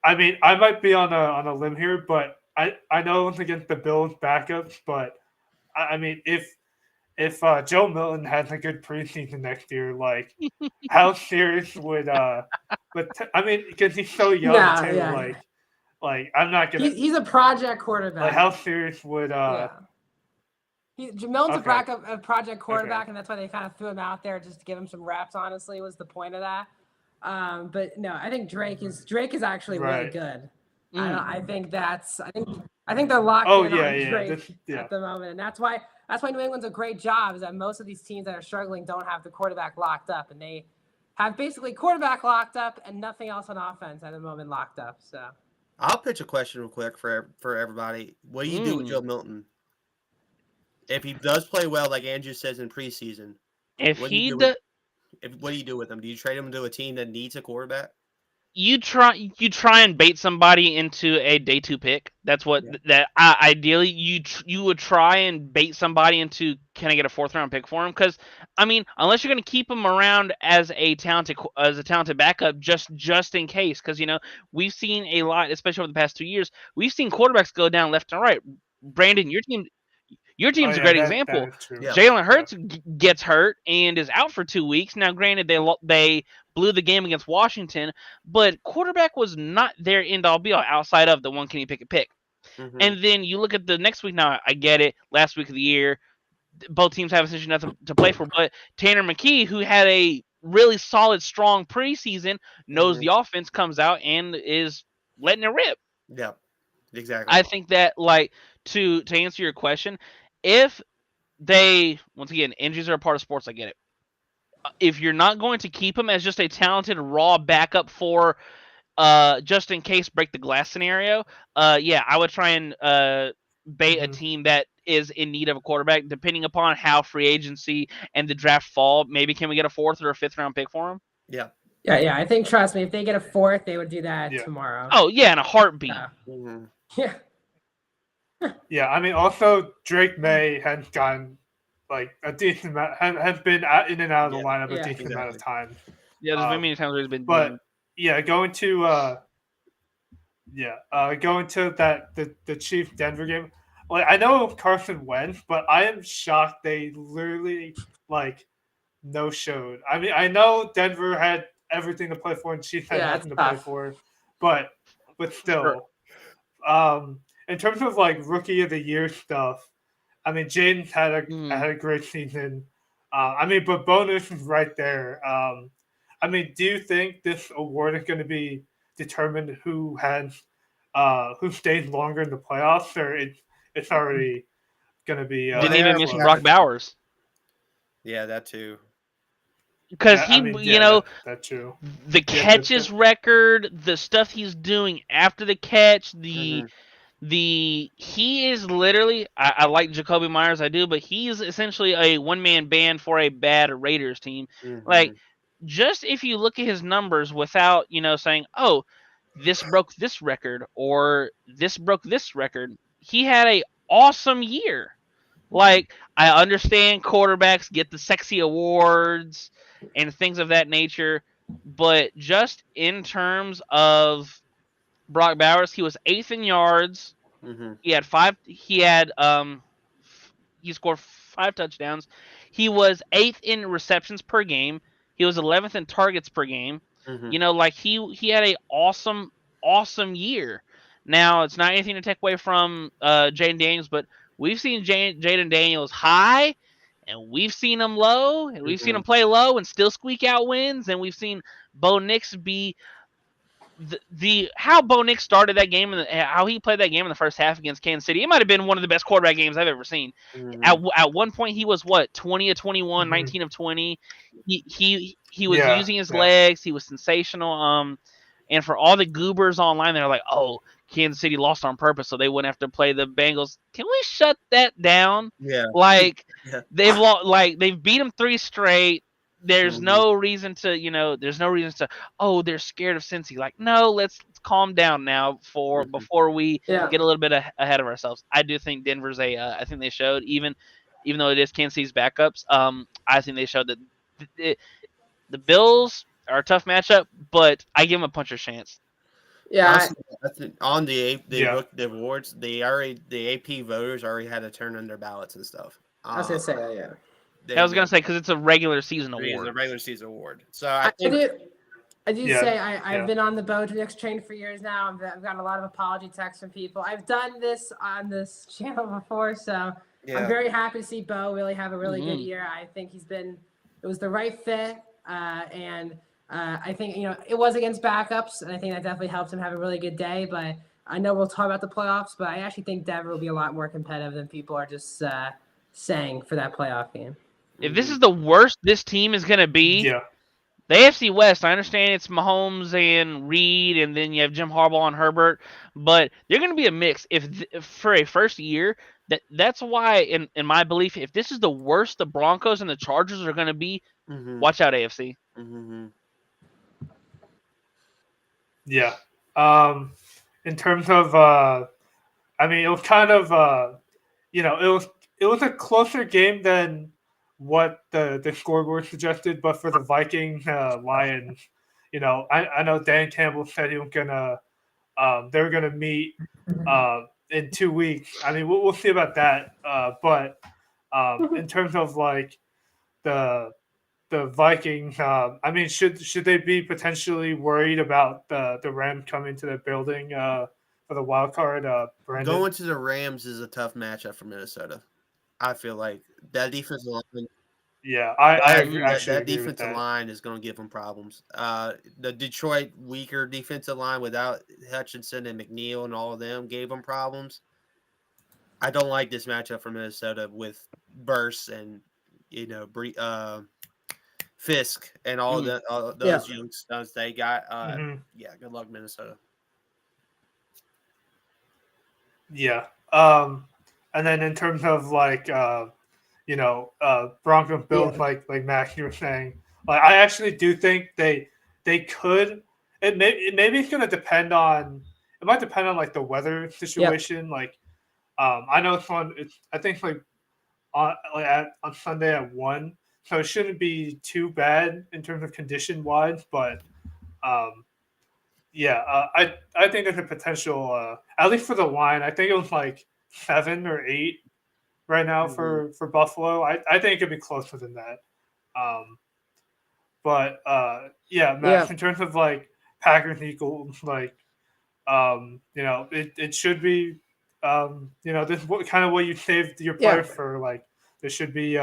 Speaker 1: I mean, I might be on a limb here, but I know it's against the Bills backups, but I mean, if Joe Milton has a good preseason next year, like how serious would I mean, because he's so young
Speaker 3: Nah,
Speaker 1: too,
Speaker 3: yeah.
Speaker 1: like I'm not gonna
Speaker 3: He's a project quarterback.
Speaker 1: like how serious would
Speaker 3: Milton's
Speaker 1: okay.
Speaker 3: a project quarterback, and that's why they kind of threw him out there just to give him some reps. Honestly, was the point of that. But no, I think Drake is actually really good. I think they're locked in on Drake at the moment, and that's why New England's a great job. Is that most of these teams that are struggling don't have the quarterback locked up, and they have basically quarterback locked up and nothing else on offense at the moment locked up. So
Speaker 2: I'll pitch a question real quick for everybody. What do you do with Joe Milton if he does play well, like Andrew says in preseason? What do you do with him? Do you trade him to a team that needs a quarterback?
Speaker 4: You try and bait somebody into a day 2 pick. That's what ideally you would try and bait somebody into. Can I get a 4th round pick for him? Because I mean, unless you're going to keep him around as a talented backup, just in case. Because we've seen a lot, especially over the past 2 years. We've seen quarterbacks go down left and right. Brandon, your team's a great example. Jalen Hurts gets hurt and is out for 2 weeks. Now, granted, they blew the game against Washington, but quarterback was not their end-all be-all outside of the one can you pick a pick. And then you look at the next week. Now, I get it. Last week of the year, both teams have essentially nothing to play for. But Tanner McKee, who had a really solid, strong preseason, knows the offense, comes out and is letting it rip.
Speaker 2: Yeah, exactly.
Speaker 4: I think that, like, to answer your question, if they, once again, injuries are a part of sports, I get it. If you're not going to keep him as just a talented raw backup for just in case break the glass scenario, I would try and bait a team that is in need of a quarterback, depending upon how free agency and the draft fall. Maybe can we get a 4th or a 5th round pick for him?
Speaker 2: Yeah.
Speaker 3: I think, trust me, if they get a 4th, they would do that tomorrow.
Speaker 4: Oh yeah, in a heartbeat.
Speaker 1: Yeah, I mean, also Drake May has gotten like a decent amount, has been in and out of the lineup a decent amount of time.
Speaker 4: Yeah, there's been many times where he's been.
Speaker 1: But going to the Chiefs Denver game. Like, I know Carson Wentz, but I am shocked they literally no showed. I mean, I know Denver had everything to play for and Chiefs had nothing to play for, but still, in terms of rookie of the year stuff, I mean, Jaden's had a great season. I mean, but bonus is right there. I mean, do you think this award is going to be determined who stays longer in the playoffs, or it's already going to be?
Speaker 4: Didn't even mention Brock Bowers.
Speaker 2: Yeah, that too.
Speaker 4: because
Speaker 1: I mean,
Speaker 4: you know,
Speaker 1: that too.
Speaker 4: the
Speaker 1: Yeah,
Speaker 4: catches record, the stuff he's doing after the catch,
Speaker 2: Mhm.
Speaker 4: he is literally, I like Jacoby Myers, I do, but he's essentially a one-man band for a bad Raiders team. Like,
Speaker 2: Mhm.
Speaker 4: just if you look at his numbers without, you know, saying, oh, this broke this record or this broke this record, he had a awesome year. Like, I understand quarterbacks get the sexy awards and things of that nature, but just in terms of Brock Bowers, he was 8th in yards.
Speaker 2: Mhm.
Speaker 4: He had he scored 5 touchdowns. He was 8th in receptions per game. He was 11th in targets per game.
Speaker 2: Mhm.
Speaker 4: You know, like he had a awesome year. Now, it's not anything to take away from Jaden Daniels, but we've seen Jaden Daniels high, and we've seen him low, and we've seen
Speaker 2: Mhm.
Speaker 4: him play low and still squeak out wins, and we've seen Bo Nix be the how Bo Nix started that game and how he played that game in the first half against Kansas City. It might have been one of the best quarterback games I've ever seen.
Speaker 2: Mhm.
Speaker 4: At one point, he was what 20 of 21,
Speaker 1: Mhm.
Speaker 4: 19 of 20. He was
Speaker 1: Yeah,
Speaker 4: using his
Speaker 1: yeah.
Speaker 4: legs. He was sensational. And for all the goobers online, they're like, "Oh, Kansas City lost on purpose so they wouldn't have to play the Bengals." Can we shut that down?
Speaker 2: Yeah.
Speaker 4: Like
Speaker 2: Yeah.
Speaker 4: they've beat them 3 straight. There's
Speaker 2: Mhm.
Speaker 4: no reason to, you know, oh, they're scared of Cincy. Like, no, let's calm down now
Speaker 2: Mhm.
Speaker 4: before we
Speaker 3: Yeah.
Speaker 4: get a little bit ahead of ourselves. I do think Denver's I think they showed, even though it is Kansas City's backups, I think they showed that the Bills are a tough matchup, but I give them a puncher's chance.
Speaker 3: Yeah.
Speaker 2: Honestly, on
Speaker 1: Yeah.
Speaker 2: the awards, the AP voters already had to turn in their ballots and stuff.
Speaker 3: I was gonna say that. Yeah.
Speaker 4: I was gonna say because it's a regular season
Speaker 2: It's
Speaker 4: award.
Speaker 2: a regular season award. So I
Speaker 3: I
Speaker 2: think
Speaker 3: do. I do
Speaker 1: Yeah,
Speaker 3: say I've
Speaker 1: yeah.
Speaker 3: been on the Bo Nix train for years now. I've gotten a lot of apology texts from people. I've done this on this channel before, so I'm very happy to see Bo really have a really good
Speaker 4: Mhm.
Speaker 3: year. I think it was the right fit, and I think it was against backups, and I think that definitely helped him have a really good day. But I know we'll talk about the playoffs, but I actually think Denver will be a lot more competitive than people are just saying for that playoff game.
Speaker 4: If this is the worst this team is gonna be,
Speaker 1: Yeah.
Speaker 4: the AFC West, I understand it's Mahomes and Reed, and then you have Jim Harbaugh and Herbert, but they're going to be a mix. If for a first year, that's why, in my belief, if this is the worst the Broncos and the Chargers are going to be,
Speaker 2: Mhm.
Speaker 4: watch out, AFC.
Speaker 2: Mhm.
Speaker 1: Yeah. In terms of, I mean, it was kind of, it was a closer game than what the scoreboard suggested. But for the Viking Lions, I know Dan Campbell said he was gonna, they were gonna meet in 2 weeks. I mean, we'll see about that. But in terms of like the Vikings, I mean, should they be potentially worried about the Rams coming to the building for the wild card? Brandon.
Speaker 2: Going to the Rams is a tough matchup for Minnesota. I feel like that defensive line.
Speaker 1: Yeah, I agree,
Speaker 2: That
Speaker 1: actually agree with
Speaker 2: defensive
Speaker 1: that.
Speaker 2: line is going to give them problems. The Detroit weaker defensive line without Hutchinson and McNeil and all of them gave them problems. I don't like this matchup for Minnesota with Burst and Fisk and all those young studs they got.
Speaker 1: Mhm.
Speaker 2: Yeah, good luck, Minnesota.
Speaker 1: Yeah. And then in terms of like Broncos Bills,
Speaker 3: Yeah.
Speaker 1: like Max, you were saying, like I actually do think they could. Maybe it's gonna depend on. It might depend on like the weather situation. Like, I know I think like on Sunday at 1, so it shouldn't be too bad in terms of condition wise. But yeah, I think there's a potential. At least for the line, I think it was like 7 or 8 right now
Speaker 2: Mhm.
Speaker 1: for Buffalo. I think it could be closer than that. But yeah, Max,
Speaker 3: Yeah.
Speaker 1: in terms of like Packers and Eagles, like it should be this is kind of what you saved your
Speaker 3: Yeah.
Speaker 1: players for. Like there should be easy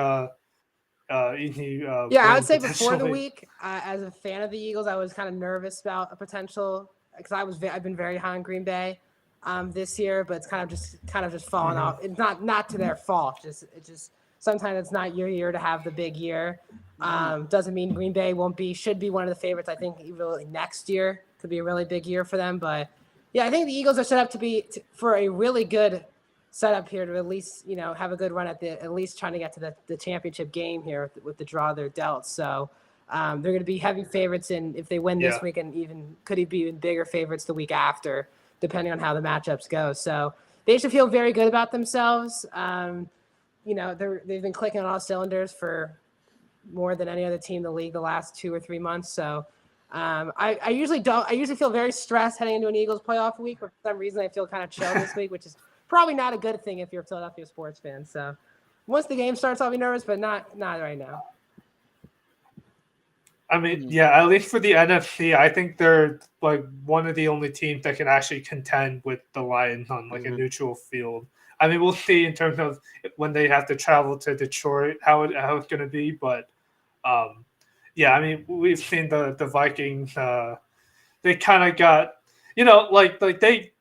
Speaker 3: Yeah, I would
Speaker 1: win
Speaker 3: say before the
Speaker 1: potentially.
Speaker 3: week, as a fan of the Eagles, I was kind of nervous about a potential because I've been very high on Green Bay this year, but it's kind of just fallen
Speaker 1: Mhm.
Speaker 3: off. It's not to their fault. It just sometimes it's not your year to have the big year. Doesn't mean Green Bay should be one of the favorites. I think even next year could be a really big year for them. But yeah, I think the Eagles are set up for a really good setup here to at least, have a good run at least trying to get to the championship game here with the draw they're dealt. So they're going to be heavy favorites. And if they win this week, and could be even bigger favorites the week after, depending on how the matchups go. So they should feel very good about themselves. They've been clicking on all cylinders for more than any other team in the league the last 2 or 3 months. So I usually feel very stressed heading into an Eagles playoff week, but for some reason I feel kind of chill this week, which is probably not a good thing if you're a Philadelphia sports fan. So once the game starts, I'll be nervous, but not right now.
Speaker 1: I mean, yeah, at least for the NFC, I think they're like one of the only teams that can actually contend with the Lions on like a neutral field. I mean, we'll see in terms of when they have to travel to Detroit how it's going to be, but yeah, I mean, we've seen the Vikings. They kind of got, like they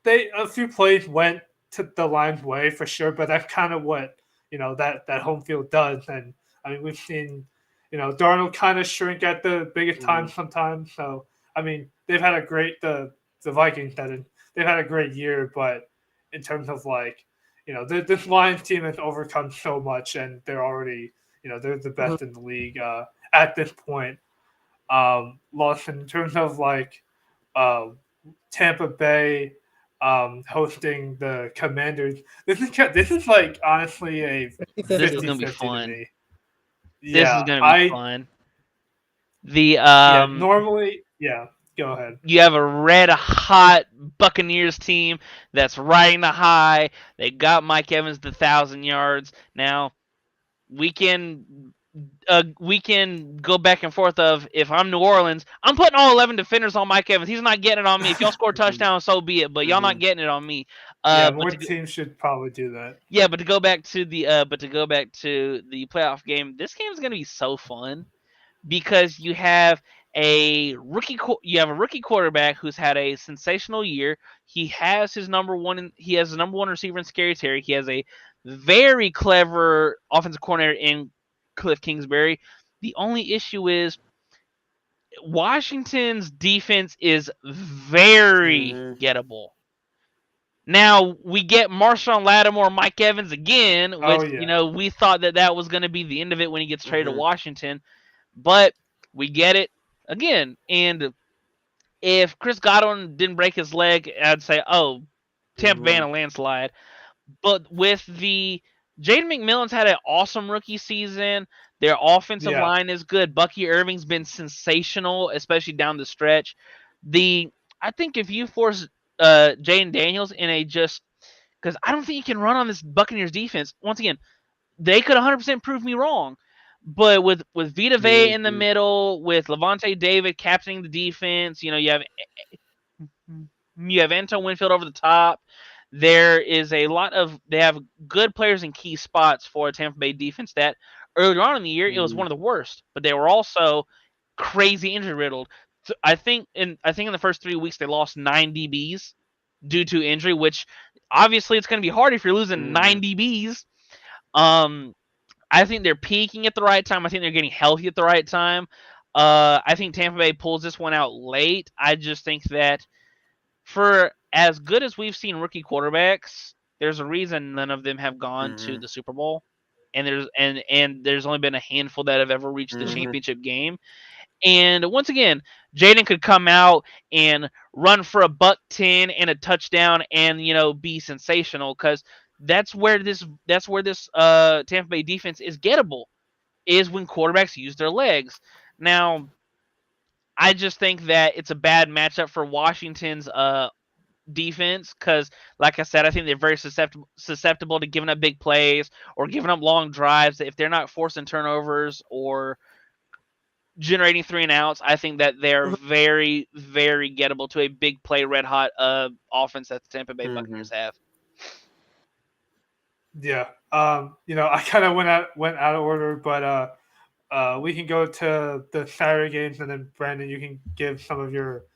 Speaker 1: a few plays went to the Lions' way for sure, but that's kind of what that home field does. And I mean, we've seen Darnold kind of shrink at the biggest time sometimes. So I mean, they've had a great the Vikings they've had a great year, but in terms of like this Lions team has overcome so much, and they're already they're the best in the league at this point. Lawson, in terms of like Tampa Bay hosting the Commanders, this is like honestly a 50-50
Speaker 4: This is gonna be fun.
Speaker 1: to me.
Speaker 4: This is gonna be fun.
Speaker 1: Normally, go ahead.
Speaker 4: You have a red hot Buccaneers team that's riding the high. They got Mike Evans to 1,000 yards. Now we can go back and forth of if I'm New Orleans, I'm putting all 11 defenders on Mike Evans. He's not getting it on me. If y'all score a touchdown, so be it. But y'all not getting it on me.
Speaker 1: More teams should probably do that.
Speaker 4: Yeah, but to go back to the playoff game, this game is going to be so fun because you have a rookie quarterback who's had a sensational year. He has his number one receiver in Scary Terry. He has a very clever offensive coordinator in Cliff Kingsbury. The only issue is Washington's defense is very gettable. Now we get Marshawn Lattimore, Mike Evans again, which we thought that was going to be the end of it when he gets traded to Washington, but we get it again. And if Chris Godwin didn't break his leg, I'd say, Tampa Bay in a landslide. But with the Jaden McMillan's had an awesome rookie season. Their offensive line is good. Bucky Irving's been sensational, especially down the stretch. I think if you force Jaden Daniels in because I don't think you can run on this Buccaneers defense. Once again, they could 100% prove me wrong. But with Vita Vea in the middle, with Levante David captaining the defense, you have Antoine Winfield over the top. There is they have good players in key spots for a Tampa Bay defense that earlier on in the year it was one of the worst, but they were also crazy injury riddled. So I think in the first 3 weeks they lost 9 DBs due to injury, which obviously it's going to be hard if you're losing 9 DBs. I think they're peaking at the right time. I think they're getting healthy at the right time. I think Tampa Bay pulls this one out late. I just think that for as good as we've seen rookie quarterbacks, there's a reason none of them have gone to the Super Bowl, and there's only been a handful that have ever reached the championship game. And once again, Jaden could come out and run for a $110 and a touchdown, and be sensational because that's where this Tampa Bay defense is gettable, is when quarterbacks use their legs. Now, I just think that it's a bad matchup for Washington's defense because, like I said, I think they're very susceptible to giving up big plays or giving up long drives. If they're not forcing turnovers or generating 3 and outs, I think that they're very, very gettable to a big play, red hot offense that the Tampa Bay Buccaneers have.
Speaker 1: Yeah, I kind of went out of order, but we can go to the Saturday games, and then Brandon, you can give some of your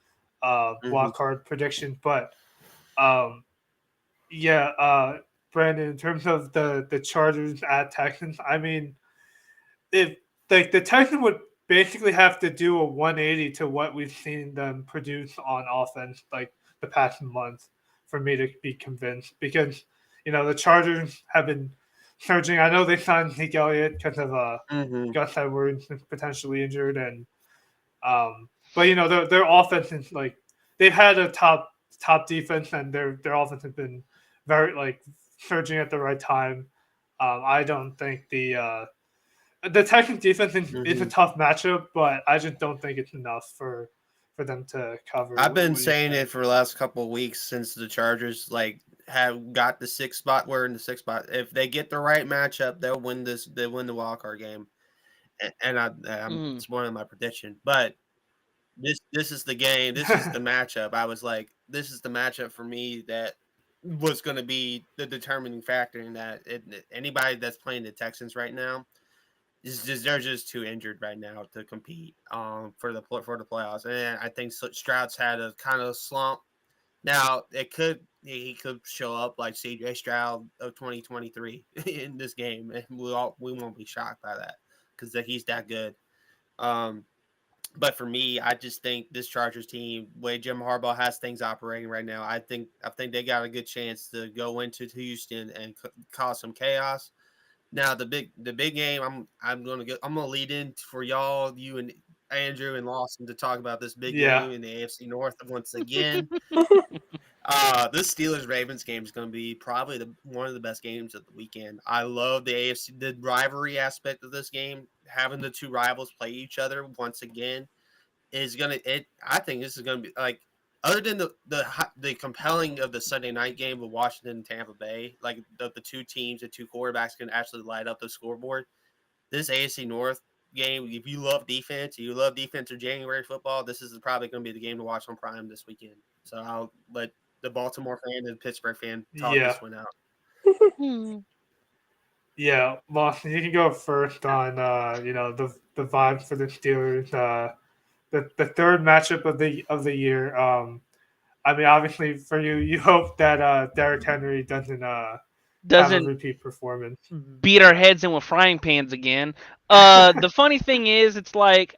Speaker 1: wild card predictions. But Brandon, in terms of the Chargers at Texans, I mean, if like the Texans would basically have to do a 180 to what we've seen them produce on offense like the past month for me to be convinced because the Chargers have been surging. I know they signed Zeke Elliott because of
Speaker 2: Mm-hmm.
Speaker 1: Gus Edwards is potentially injured and but their offense is like they've had a top defense and their offense has been very like surging at the right time. I don't think the Texans defense is a tough matchup, but I just don't think it's enough for them to cover.
Speaker 2: I've been
Speaker 1: What do you
Speaker 2: saying
Speaker 1: think?
Speaker 2: it for the last couple of weeks since the Chargers have got the 6th spot. We're in the 6th spot. If they get the right matchup, they'll win this. They win the wild card game, it's one of my prediction. But this is the game. This is the matchup. I was like, this is the matchup for me that was going to be the determining factor in that. Anybody that's playing the Texans right now they're just too injured right now to compete for the playoffs. And I think Stroud's had a kind of slump. Now he could show up like CJ Stroud of 2023 in this game, and we won't be shocked by that because he's that good. But for me, I just think this Chargers team, way Jim Harbaugh has things operating right now, I think they got a good chance to go into Houston and cause some chaos. Now the big game, I'm gonna lead in for y'all, you and Andrew and Lawson to talk about this big game in the AFC North once again. This Steelers Ravens game is going to be probably one of the best games of the weekend. I love the rivalry aspect of this game. Having the two rivals play each other once again is gonna. I think this is going to be like. Other than the compelling of the Sunday night game with Washington and Tampa Bay, like the two teams, the two quarterbacks can actually light up the scoreboard. This AFC North game, if you love defense, you love defensive January football, this is probably going to be the game to watch on Prime this weekend. So I'll let the Baltimore fan and the Pittsburgh fan talk this one out.
Speaker 1: Yeah, Lawson, you can go first on the vibe for the Steelers. The third matchup of the year. I mean, obviously for you hope that Derrick Henry doesn't have a repeat performance,
Speaker 4: beat our heads in with frying pans again. The funny thing is, it's like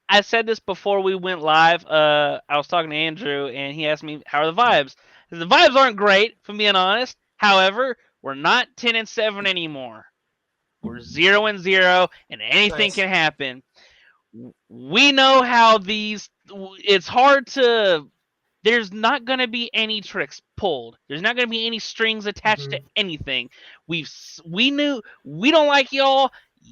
Speaker 4: I said this before we went live. I was talking to Andrew, and he asked me, "How are the vibes?" The vibes aren't great, if I'm being honest. However, we're not 10-7 anymore. We're 0-0, and anything can happen. We know how it's hard to, there's not going to be any tricks pulled. There's not going to be any strings attached to anything. We knew we don't like y'all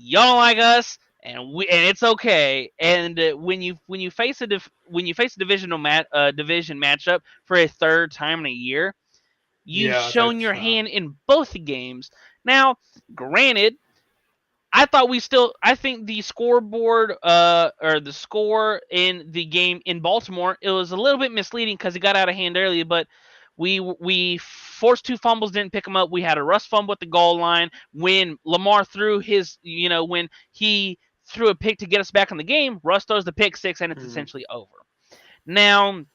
Speaker 4: don't like us, and it's okay. And when you face a division matchup for a third time in a year, you've shown your hand in both games. Now, granted, I think the scoreboard or the score in the game in Baltimore, it was a little bit misleading because it got out of hand early, but we forced 2 fumbles, didn't pick them up. We had a Russ fumble at the goal line when Lamar threw when he threw a pick to get us back in the game. Russ throws the pick 6 and it's essentially over. Now,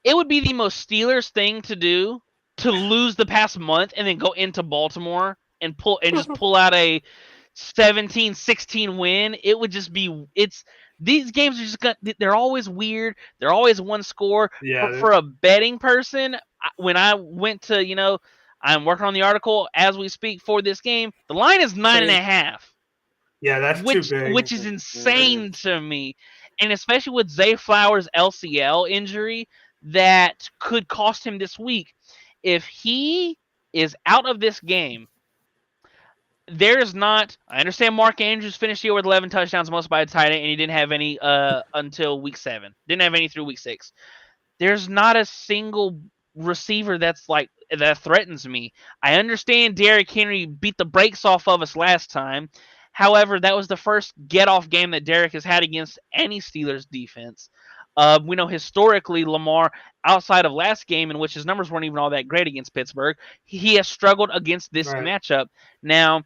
Speaker 4: it would be the most Steelers thing to do to lose the past month and then go into Baltimore and just pull out a 17-16 win. It would just be, these games are just they're always weird. They're always one score. For a betting person, when I went to, I'm working on the article as we speak for this game, the line is 9.5.
Speaker 1: Yeah, that's too big.
Speaker 4: Which is insane to me. And especially with Zay Flowers' LCL injury that could cost him this week. If he is out of this game, I understand Mark Andrews finished the year with 11 touchdowns, most by a tight end, and he didn't have any until week 7. Didn't have any through week 6. There's not a single receiver that threatens me. I understand Derrick Henry beat the brakes off of us last time. However, that was the first get-off game that Derrick has had against any Steelers defense. We know historically Lamar, outside of last game in which his numbers weren't even all that great against Pittsburgh, he has struggled against this matchup. Now,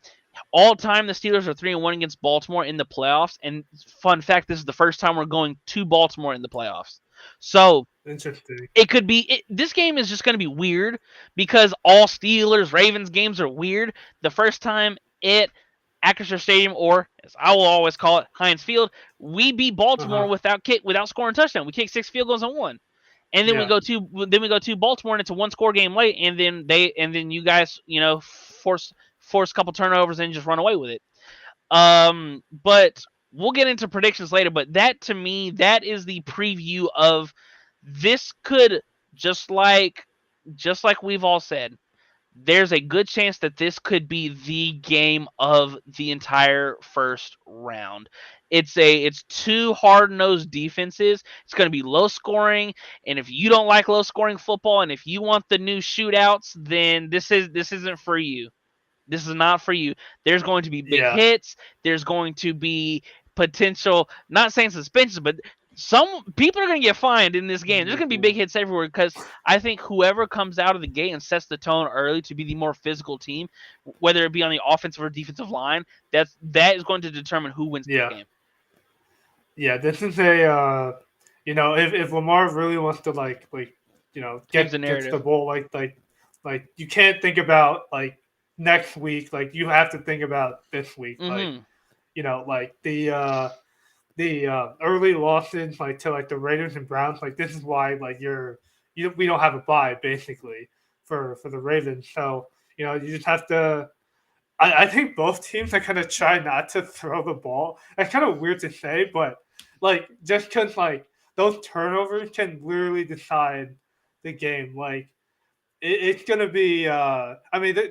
Speaker 4: all time the Steelers are 3-1 against Baltimore in the playoffs. And fun fact, this is the first time we're going to Baltimore in the playoffs. So
Speaker 1: interesting.
Speaker 4: It could be this game is just going to be weird because all Steelers Ravens games are weird. The first time Acrisure Stadium, or as I will always call it, Heinz Field, we beat Baltimore without scoring a touchdown. We kicked 6 field goals and won. And then we go to Baltimore, and it's a 1-score game late, and then you guys, force a couple turnovers and just run away with it. But we'll get into predictions later. But that, to me, that is the preview of this. Could just like we've all said, there's a good chance that this could be the game of the entire first round. It's two hard-nosed defenses. It's going to be low scoring, and if you don't like low scoring football, and if you want the new shootouts, then this isn't for you. This is not for you. There's going to be big hits. There's going to be potential, not saying suspensions, but some people are going to get fined in this game. There's going to be big hits everywhere, because I think whoever comes out of the gate and sets the tone early to be the more physical team, whether it be on the offensive or defensive line, that is going to determine who wins the game.
Speaker 1: Yeah, this is a if Lamar really wants to get the ball, like you can't think about next week, you have to think about this week. The early losses to the Raiders and Browns, this is why we don't have a bye basically for the Ravens. So you just have to. I think both teams are kind of try not to throw the ball. That's kind of weird to say, but just because those turnovers can literally decide the game. It's going to be. The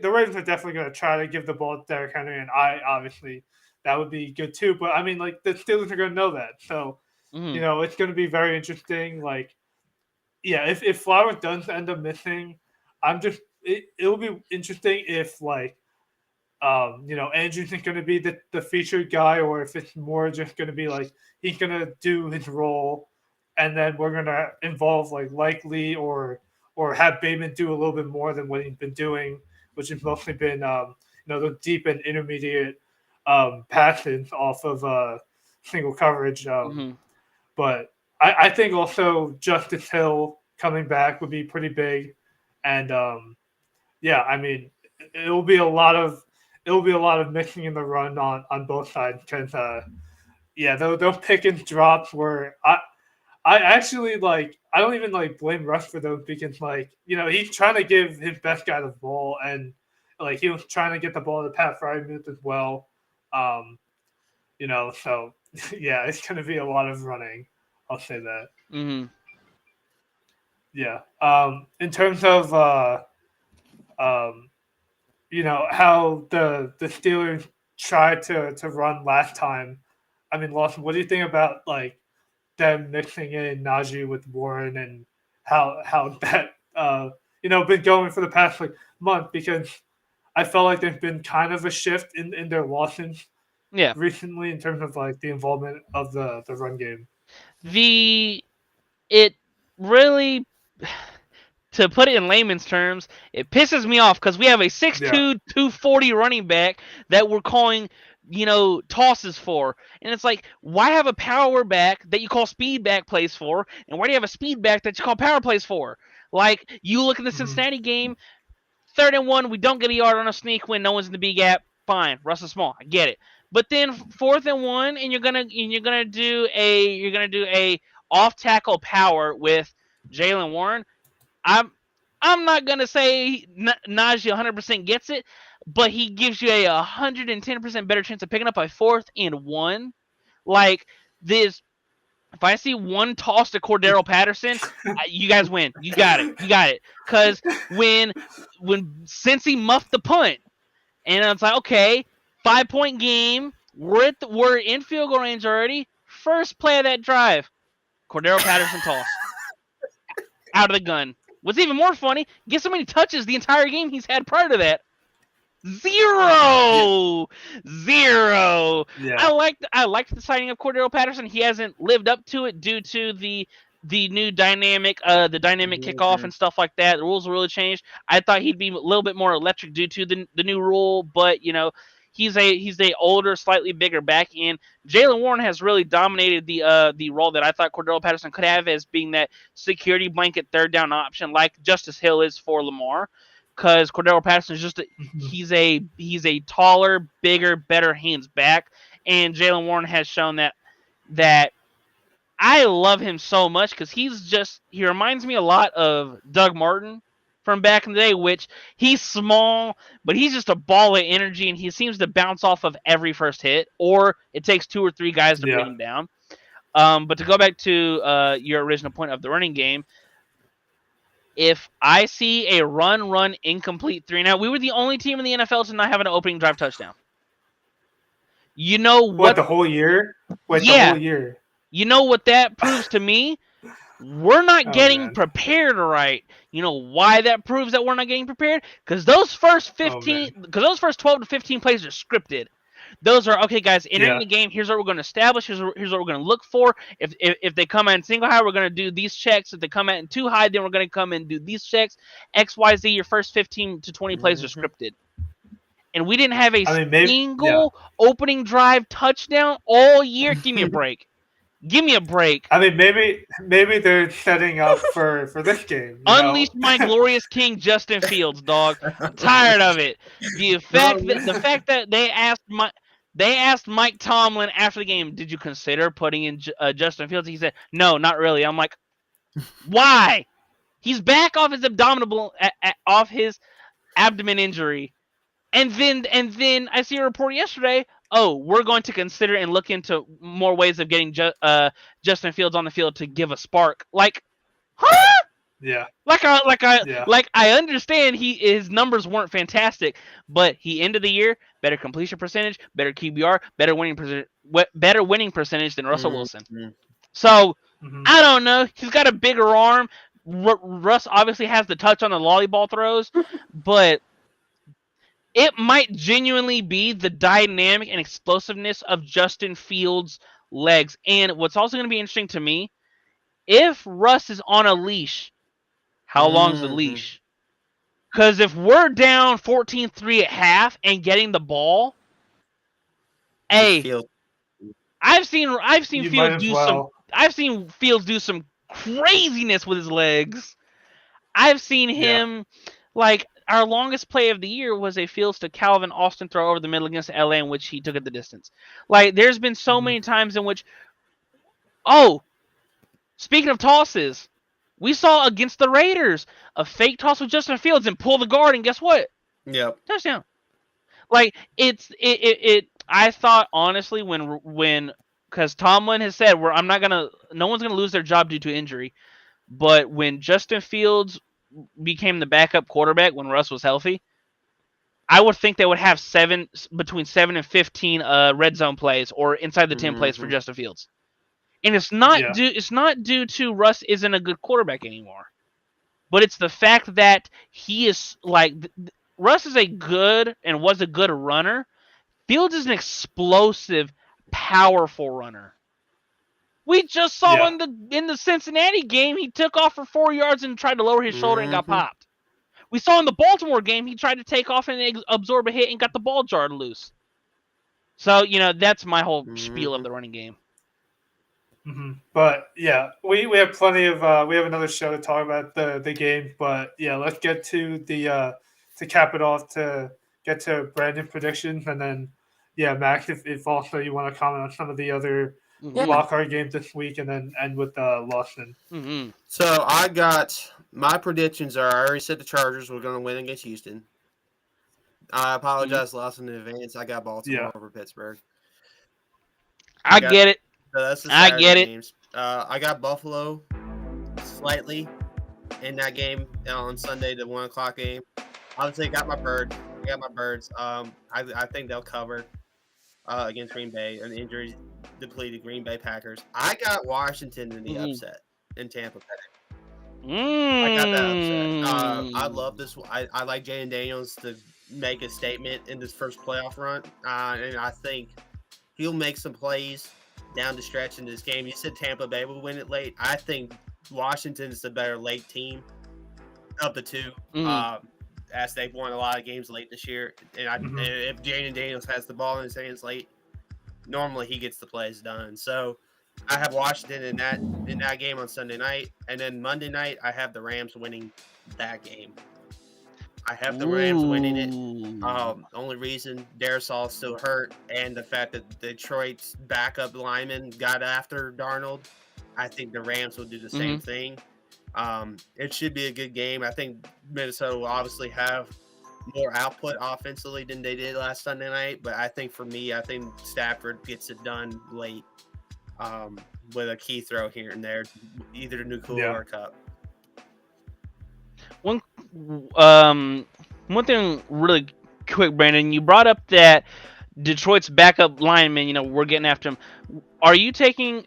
Speaker 1: Ravens are definitely going to try to give the ball to Derrick Henry, and obviously that would be good too. But the Steelers are going to know that, so it's going to be very interesting. If Flowers does end up missing, it'll be interesting if Andrews is going to be the featured guy, or if it's more just going to be he's going to do his role, and then we're going to involve Likely or have Bateman do a little bit more than what he's been doing, which has mostly been the deep and intermediate passes off of single coverage. But I think also Justice Hill coming back would be pretty big, and it'll be a lot of mixing in the run on both sides, because those pick and drops where I actually I don't even blame Russ for those, because he's trying to give his best guy the ball, and he was trying to get the ball to Pat Freiermuth as well. So it's going to be a lot of running. I'll say that. In terms of how the Steelers tried to run last time. Lawson, what do you think about them mixing in Najee with Warren, and how that been going for the past month? Because I felt like there's been kind of a shift in their losses recently in terms of the involvement of the run game.
Speaker 4: It really, to put it in layman's terms, it pisses me off, because we have a 6'2", 240 running back that we're calling tosses for, and it's why have a power back that you call speed back plays for, and why do you have a speed back that you call power plays for? You look at the Cincinnati game, 3rd and 1, we don't get a yard on a sneak when no one's in the B gap. Fine, Russell Small, I get it. But then 4th and 1, and you're gonna do a off tackle power with Jaylen Warren. I'm not gonna say Najee 100% gets it, but he gives you a 110% better chance of picking up a 4th and 1. This, if I see one toss to Cordero Patterson, you guys win. You got it. Because when Cincy muffed the punt, and it's okay, 5-point game, we're in field goal range already. First play of that drive, Cordero Patterson toss out of the gun. What's even more funny, guess how many touches the entire game he's had prior to that? Zero. Yeah. I liked the signing of Cordero Patterson. He hasn't lived up to it due to the new dynamic kickoff and stuff like that. The rules will really change. I thought he'd be a little bit more electric due to the new rule, but he's a older, slightly bigger back end. Jaylen Warren has really dominated the role that I thought Cordero Patterson could have, as being that security blanket 3rd down option, like Justice Hill is for Lamar. because Cordero Patterson is just
Speaker 1: Mhm.
Speaker 4: he's a taller, bigger, better hands back, and Jalen Warren has shown that I love him so much because he reminds me a lot of Doug Martin from back in the day, which he's small, but he's just a ball of energy, and he seems to bounce off of every first hit, or it takes 2 or 3 guys to bring
Speaker 1: Yeah.
Speaker 4: him down. But to go back to your original point of the running game, if I see a run incomplete 3, now we were the only team in the NFL to not have an opening drive touchdown. You know
Speaker 1: What,
Speaker 4: what?
Speaker 1: the whole year? Wait, the
Speaker 4: Yeah,
Speaker 1: whole year.
Speaker 4: you know what that proves to me? We're not
Speaker 1: Oh
Speaker 4: getting
Speaker 1: man.
Speaker 4: prepared right. You know why that proves that we're not getting prepared? Because those first
Speaker 1: Oh man.
Speaker 4: 12 to 15 plays are scripted. Those are okay, guys. Entering
Speaker 1: Yeah.
Speaker 4: the game. Here's what we're going to establish. Here's what we're going to look for. If they come in single high, we're going to do these checks. If they come in too high, then we're going to come in and do these checks. X, Y, Z. Your first 15 to 20 plays are
Speaker 2: Mhm.
Speaker 4: scripted, and we didn't have a
Speaker 1: I mean, maybe. Yeah.
Speaker 4: single opening drive touchdown all year. Give me a break. Give me a break.
Speaker 1: I mean, maybe they're setting up for this game. You
Speaker 4: Unleash
Speaker 1: know.
Speaker 4: my glorious king, Justin Fields, dog. I'm tired of it. The fact that they asked Mike Tomlin after the game, did you consider putting in Justin Fields? He said, no, not really. I'm like, why? He's back off his off his abdomen injury, and then I see a report yesterday. Oh, we're going to consider and look into more ways of getting Justin Fields on the field to give a spark. Like, huh?
Speaker 1: Yeah. Yeah.
Speaker 4: Like I understand his numbers weren't fantastic, but he ended the year better completion percentage, better QBR, better winning percentage than Russell Wilson.
Speaker 2: Mhm.
Speaker 4: So
Speaker 1: Mhm.
Speaker 4: I don't know. He's got a bigger arm. Russ obviously has the touch on the volleyball throws, but it might genuinely be the dynamic and explosiveness of Justin Fields' legs. And what's also going to be interesting to me, if Russ is on a leash, how long's the
Speaker 2: Mhm.
Speaker 4: leash? Because if we're down 14-3 at half and getting the ball, hey,
Speaker 2: Field.
Speaker 4: I've seen
Speaker 1: You might as well.
Speaker 4: I've seen Fields do some craziness with his legs. I've seen
Speaker 1: Yeah.
Speaker 4: him, like, our longest play of the year was a Fields to Calvin Austin throw over the middle against LA in which he took it the distance. Like, there's been so
Speaker 1: Mhm.
Speaker 4: many times in which, oh, speaking of tosses, we saw against the Raiders a fake toss with Justin Fields and pull the guard, and guess what?
Speaker 2: Yep.
Speaker 4: Touchdown. Like, it I thought honestly when because Tomlin has said no one's gonna lose their job due to injury, but when Justin Fields became the backup quarterback when Russ was healthy, I would think they would have between 7 and 15 red zone plays or inside the 10 plays for
Speaker 2: Mhm.
Speaker 4: Justin Fields. And it's not
Speaker 1: Yeah.
Speaker 4: due to Russ isn't a good quarterback anymore. But it's the fact that he is like Russ is a good and was a good runner. Fields is an explosive, powerful runner. We just saw
Speaker 1: Yeah.
Speaker 4: in the Cincinnati game, he took off for 4 yards and tried to lower his shoulder and got
Speaker 2: Mhm.
Speaker 4: popped. We saw in the Baltimore game, he tried to take off and absorb a hit and got the ball jarred loose. So, that's my whole spiel of
Speaker 2: Mhm.
Speaker 4: the running game.
Speaker 1: But yeah, we have plenty of we have another show to talk about the game. But yeah, let's get to the to cap it off to get to Brandon predictions, and then yeah, Max, if also you want to comment on some of the other
Speaker 3: Yeah.
Speaker 1: wild card games this week, and then end with Lawson.
Speaker 4: Mm-hmm.
Speaker 2: So I got my predictions are I already said the Chargers were going to win against Houston. I apologize, lost in advance. I got Baltimore
Speaker 1: Yeah.
Speaker 2: over Pittsburgh.
Speaker 4: I
Speaker 2: got-
Speaker 4: get it.
Speaker 2: So that's the
Speaker 4: I
Speaker 2: Saturday
Speaker 4: get it.
Speaker 2: games. I got Buffalo slightly in that game on Sunday, the 1:00 game. Obviously, I got my birds. I think they'll cover against Green Bay, an injury depleted Green Bay Packers. I got Washington in the upset in Tampa Bay. I got that upset. I love this. I like Jayden Daniels to make a statement in this first playoff run, and I think he'll make some plays down the stretch in this game. You said Tampa Bay will win it late. I think Washington's the better late team of the two, as they've won a lot of games late this year. And if Jayden Daniels has the ball in his hands late, normally he gets the plays done. So I have Washington in that game on Sunday night, and then Monday night I have the Rams winning that game. I have the Rams winning it.
Speaker 4: Ooh.
Speaker 2: Only reason Darisaul's still hurt, and the fact that Detroit's backup lineman got after Darnold, I think the Rams will do the same thing. It should be a good game. I think Minnesota will obviously have more output offensively than they did last Sunday night, but I think for me, I think Stafford gets it done late with a key throw here and there, either to Nukula or Cup.
Speaker 4: One thing really quick, Brandon, you brought up that Detroit's backup lineman, we're getting after him. Are you taking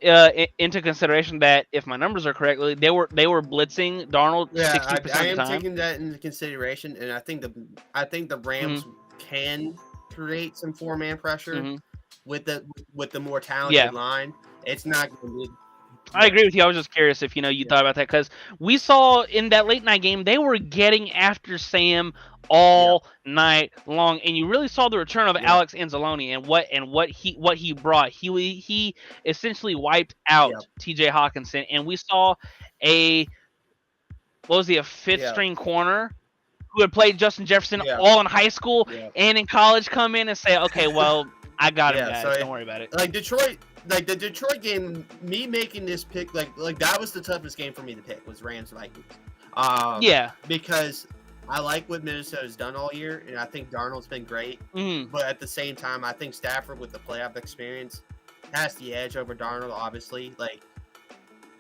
Speaker 4: into consideration that, if my numbers are correct, they were blitzing Darnold 60% of the time?
Speaker 2: I am taking that into consideration, and I think the Rams can create some 4-man pressure with the more talented line. It's not going to be.
Speaker 4: I agree with you. I was just curious if you thought about that, because we saw in that late night game they were getting after Sam all night long, and you really saw the return of Alex Anzalone and what he brought. He essentially wiped out T.J. Hawkinson, and we saw a fifth string corner who had played Justin Jefferson all in high school and in college come in and say, okay, well, I got him, guys. So don't worry about it.
Speaker 2: Like Detroit. Like the Detroit game, me making this pick, like that was the toughest game for me to pick, was Rams Vikings. Because I like what Minnesota's done all year, and I think Darnold's been great. But at the same time, I think Stafford, with the playoff experience, has the edge over Darnold. Obviously, like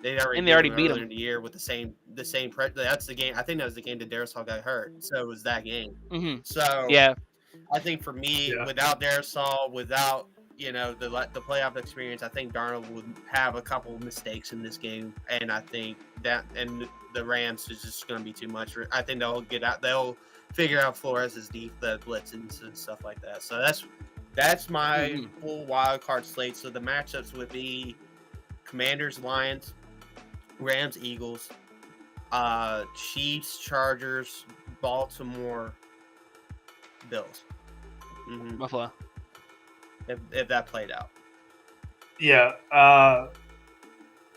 Speaker 2: they already beat him in the year with the same. That's the game. I think that was the game that Darisaul got hurt, so it was that game. So I think for me, without Darisaul, without the playoff experience, I think Darnold would have a couple of mistakes in this game, and I think that the Rams is just going to be too much. I think they'll figure out Flores' the blitzes and stuff like that. So that's my full wild card slate. So the matchups would be Commanders, Lions, Rams, Eagles, Chiefs, Chargers, Baltimore, Bills.
Speaker 4: Buffalo.
Speaker 2: If that played out.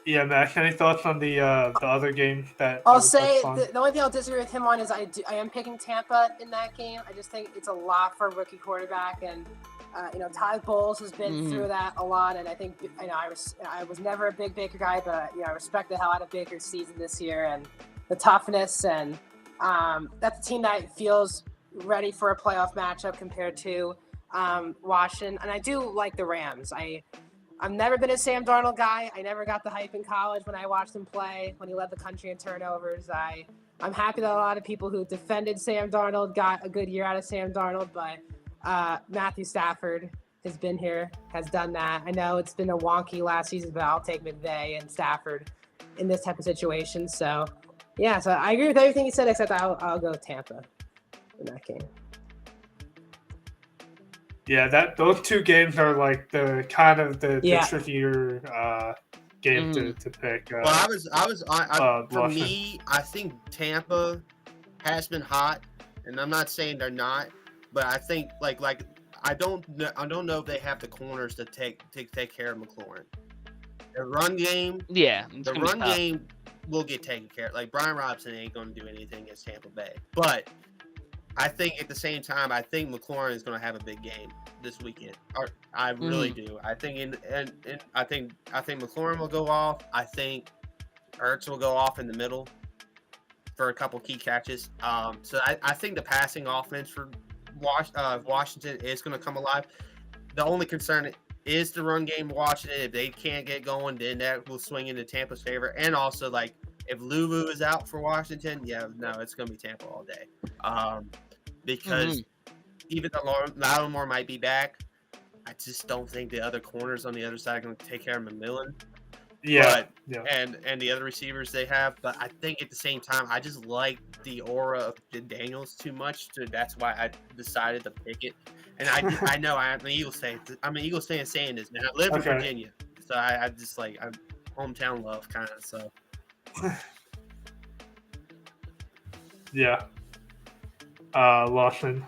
Speaker 1: Max, any thoughts on the other games that
Speaker 3: I'll say the only thing I'll disagree with him on is I am picking Tampa in that game. I just think it's a lot for a rookie quarterback, and Todd Bowles has been through that a lot, and I think I was never a big Baker guy, but I respect the hell out of Baker's season this year and the toughness, and that's a team that feels ready for a playoff matchup compared to Washington, and I do like the Rams. I've never been a Sam Darnold guy. I never got the hype in college when I watched him play, when he led the country in turnovers. I'm happy that a lot of people who defended Sam Darnold got a good year out of Sam Darnold, but Matthew Stafford has been here, has done that. I know it's been a wonky last season, but I'll take McVay and Stafford in this type of situation. So I agree with everything you said, except I'll go Tampa in that game.
Speaker 1: Yeah, those two games are like the kind of the trickier game to pick.
Speaker 2: For me, I think Tampa has been hot, and I'm not saying they're not, but I think like I don't know if they have the corners to take care of McLaurin. The run game, game will get taken care of. Like Brian Robinson ain't going to do anything against Tampa Bay, but I think at the same time, I think McLaurin is going to have a big game this weekend. I really do. I think I think McLaurin will go off. I think Ertz will go off in the middle for a couple key catches. So I think the passing offense for Washington is going to come alive. The only concern is the run game. Washington, if they can't get going, then that will swing into Tampa's favor. And also, like, if Lulu is out for Washington, it's going to be Tampa all day. Because even though Lattimore might be back, I just don't think the other corners on the other side are going to take care of McMillan. And the other receivers they have. But I think at the same time, I just like the aura of Daniels too much. So that's why I decided to pick it. And I know I'm an Eagles fan. I'm an Eagles fan saying this, man. I live in Virginia. So I just like, I'm hometown love kind of. So.
Speaker 1: Lawson.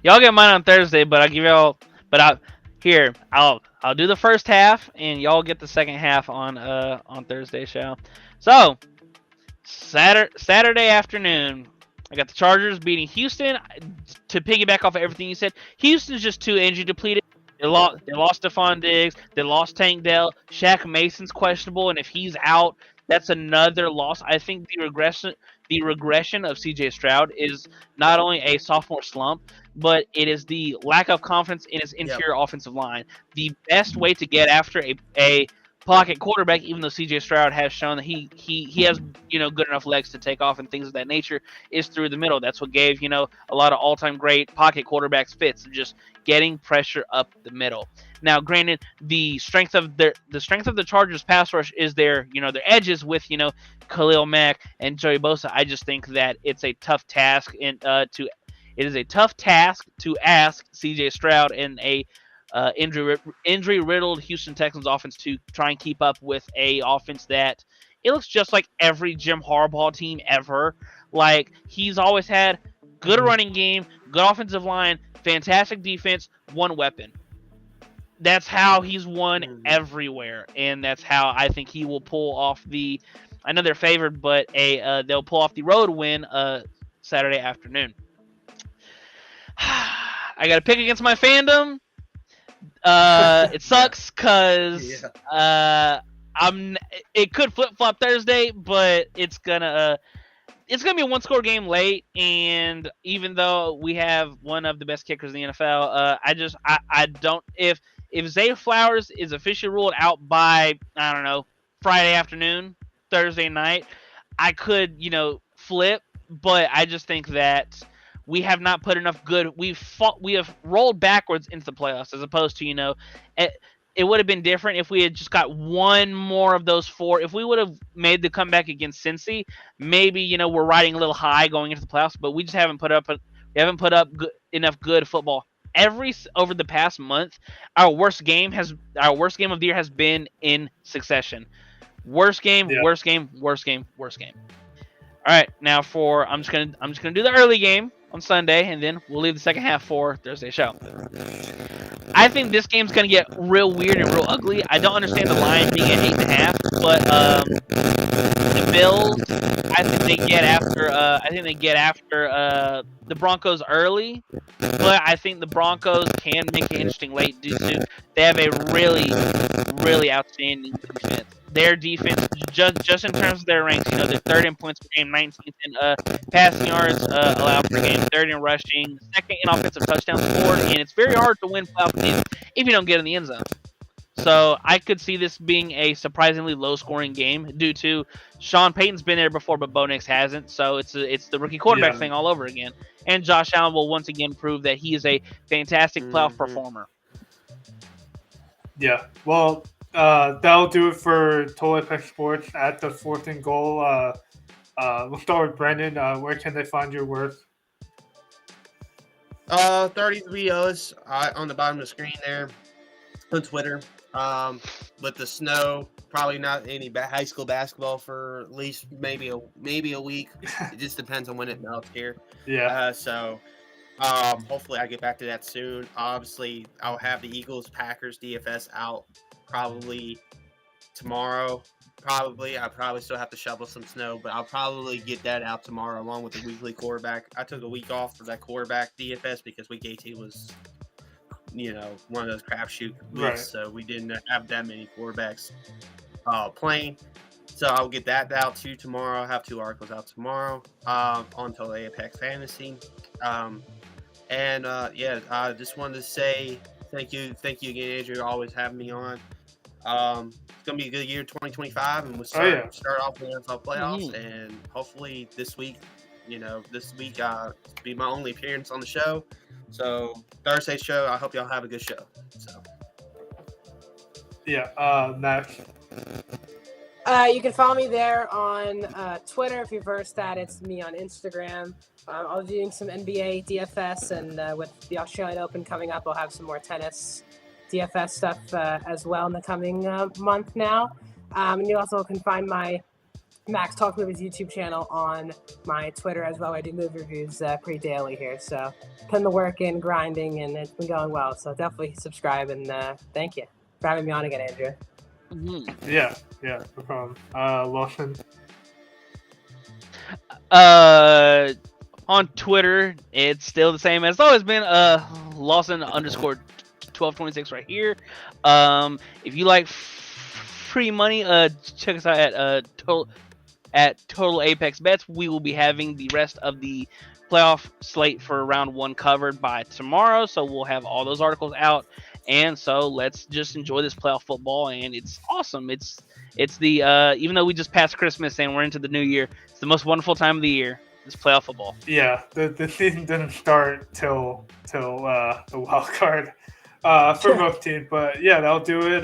Speaker 4: Y'all get mine on Thursday, but I'll give y'all. But I'll do the first half, and y'all get the second half on Thursday show. So Saturday afternoon, I got the Chargers beating Houston. To piggyback off of everything you said, Houston's just too injury depleted. They lost Stephon Diggs. They lost Tank Dell. Shaq Mason's questionable, and if he's out, that's another loss. I think the regression of C.J. Stroud is not only a sophomore slump, but it is the lack of confidence in his interior offensive line. The best way to get after a pocket quarterback, even though C.J. Stroud has shown that he has good enough legs to take off and things of that nature, is through the middle. That's what gave a lot of all-time great pocket quarterbacks fits, just getting pressure up the middle. Now, granted, the strength of the Chargers pass rush is their edges with Khalil Mack and Joey Bosa. I just think that it's a tough task to ask C.J. Stroud and a injury-riddled Houston Texans offense to try and keep up with a offense that it looks just like every Jim Harbaugh team ever. Like, he's always had good running game, good offensive line, fantastic defense, one weapon. That's how he's won everywhere, and that's how I think he will pull off I know they're favored, but they'll pull off the road win Saturday afternoon. I got to pick against my fandom. It sucks because it could flip flop Thursday, but it's gonna be a one-score game late. And even though we have one of the best kickers in the NFL, I don't if Zay Flowers is officially ruled out by Friday afternoon, Thursday night, I could flip, but I just think that we have not put enough good. We have rolled backwards into the playoffs, as opposed to it would have been different if we had just got one more of those four. If we would have made the comeback against Cincy, maybe we're riding a little high going into the playoffs. But we just haven't put up enough good football. Over the past month, our worst game of the year has been in succession. Worst game. All right, now I'm just gonna do the early game on Sunday, and then we'll leave the second half for Thursday's show. I think this game's gonna get real weird and real ugly. I don't understand the line being at 8.5, but the Bills, I think they get after the Broncos early, but I think the Broncos can make it interesting late due to they have a really, really outstanding defense. Their defense, just in terms of their ranks, they're third in points per game, 19th in passing yards allowed per game, third in rushing, second in offensive touchdowns scored, and it's very hard to win playoff games if you don't get in the end zone. So I could see this being a surprisingly low-scoring game due to Sean Payton's been there before, but Bo Nix hasn't. So it's the rookie quarterback thing all over again. And Josh Allen will once again prove that he is a fantastic playoff performer.
Speaker 1: Yeah, well, that'll do it for Total Apex Sports at the 4th and goal. We'll start with Brendan. Where can they find your work?
Speaker 2: 33 O's on the bottom of the screen there on Twitter. With the snow, probably not any high school basketball for at least maybe a week. It just depends on when it melts here.
Speaker 1: Yeah.
Speaker 2: So hopefully I get back to that soon. Obviously, I'll have the Eagles Packers DFS out probably tomorrow. I probably still have to shovel some snow, but I'll probably get that out tomorrow along with the weekly quarterback. I took a week off for that quarterback DFS because week 18 was, one of those crapshoot weeks,
Speaker 1: right.
Speaker 2: So we didn't have that many quarterbacks playing. So I'll get that out too tomorrow. I'll have 2 articles out tomorrow on Total Apex Fantasy. I just wanted to say thank you again, Andrew, always having me on. It's gonna be a good year, 2025, and we'll start off with the NFL playoffs. And hopefully this week be my only appearance on the show. So Thursday's show, I hope y'all have a good show. So
Speaker 1: Max.
Speaker 3: You can follow me there on Twitter. If you're versed that, it's me on Instagram. I'll be doing some NBA DFS, and with the Australian Open coming up, I'll have some more tennis DFS stuff as well in the coming month now. And you also can find my Max Talk Movies YouTube channel on my Twitter as well. I do movie reviews pretty daily here, so putting the work in, grinding, and it's been going well. So definitely subscribe, and thank you for having me on again, Andrew.
Speaker 4: Mm-hmm.
Speaker 1: Yeah, no problem. Lawson.
Speaker 4: On On Twitter, it's still the same as it's always been. Lawson_1226 right here. If you like free money, check us out at Total Apex Bets. We will be having the rest of the playoff slate for round 1 covered by tomorrow, so we'll have all those articles out. And so let's just enjoy this playoff football, and it's awesome. It's the even though we just passed Christmas and we're into the new year, it's the most wonderful time of the year. This playoff football.
Speaker 1: Yeah, the season didn't start till the wild card for both teams, but yeah, that'll do it.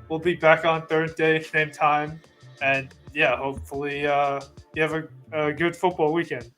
Speaker 1: We'll be back on Thursday, same time, and yeah, hopefully you have a good football weekend.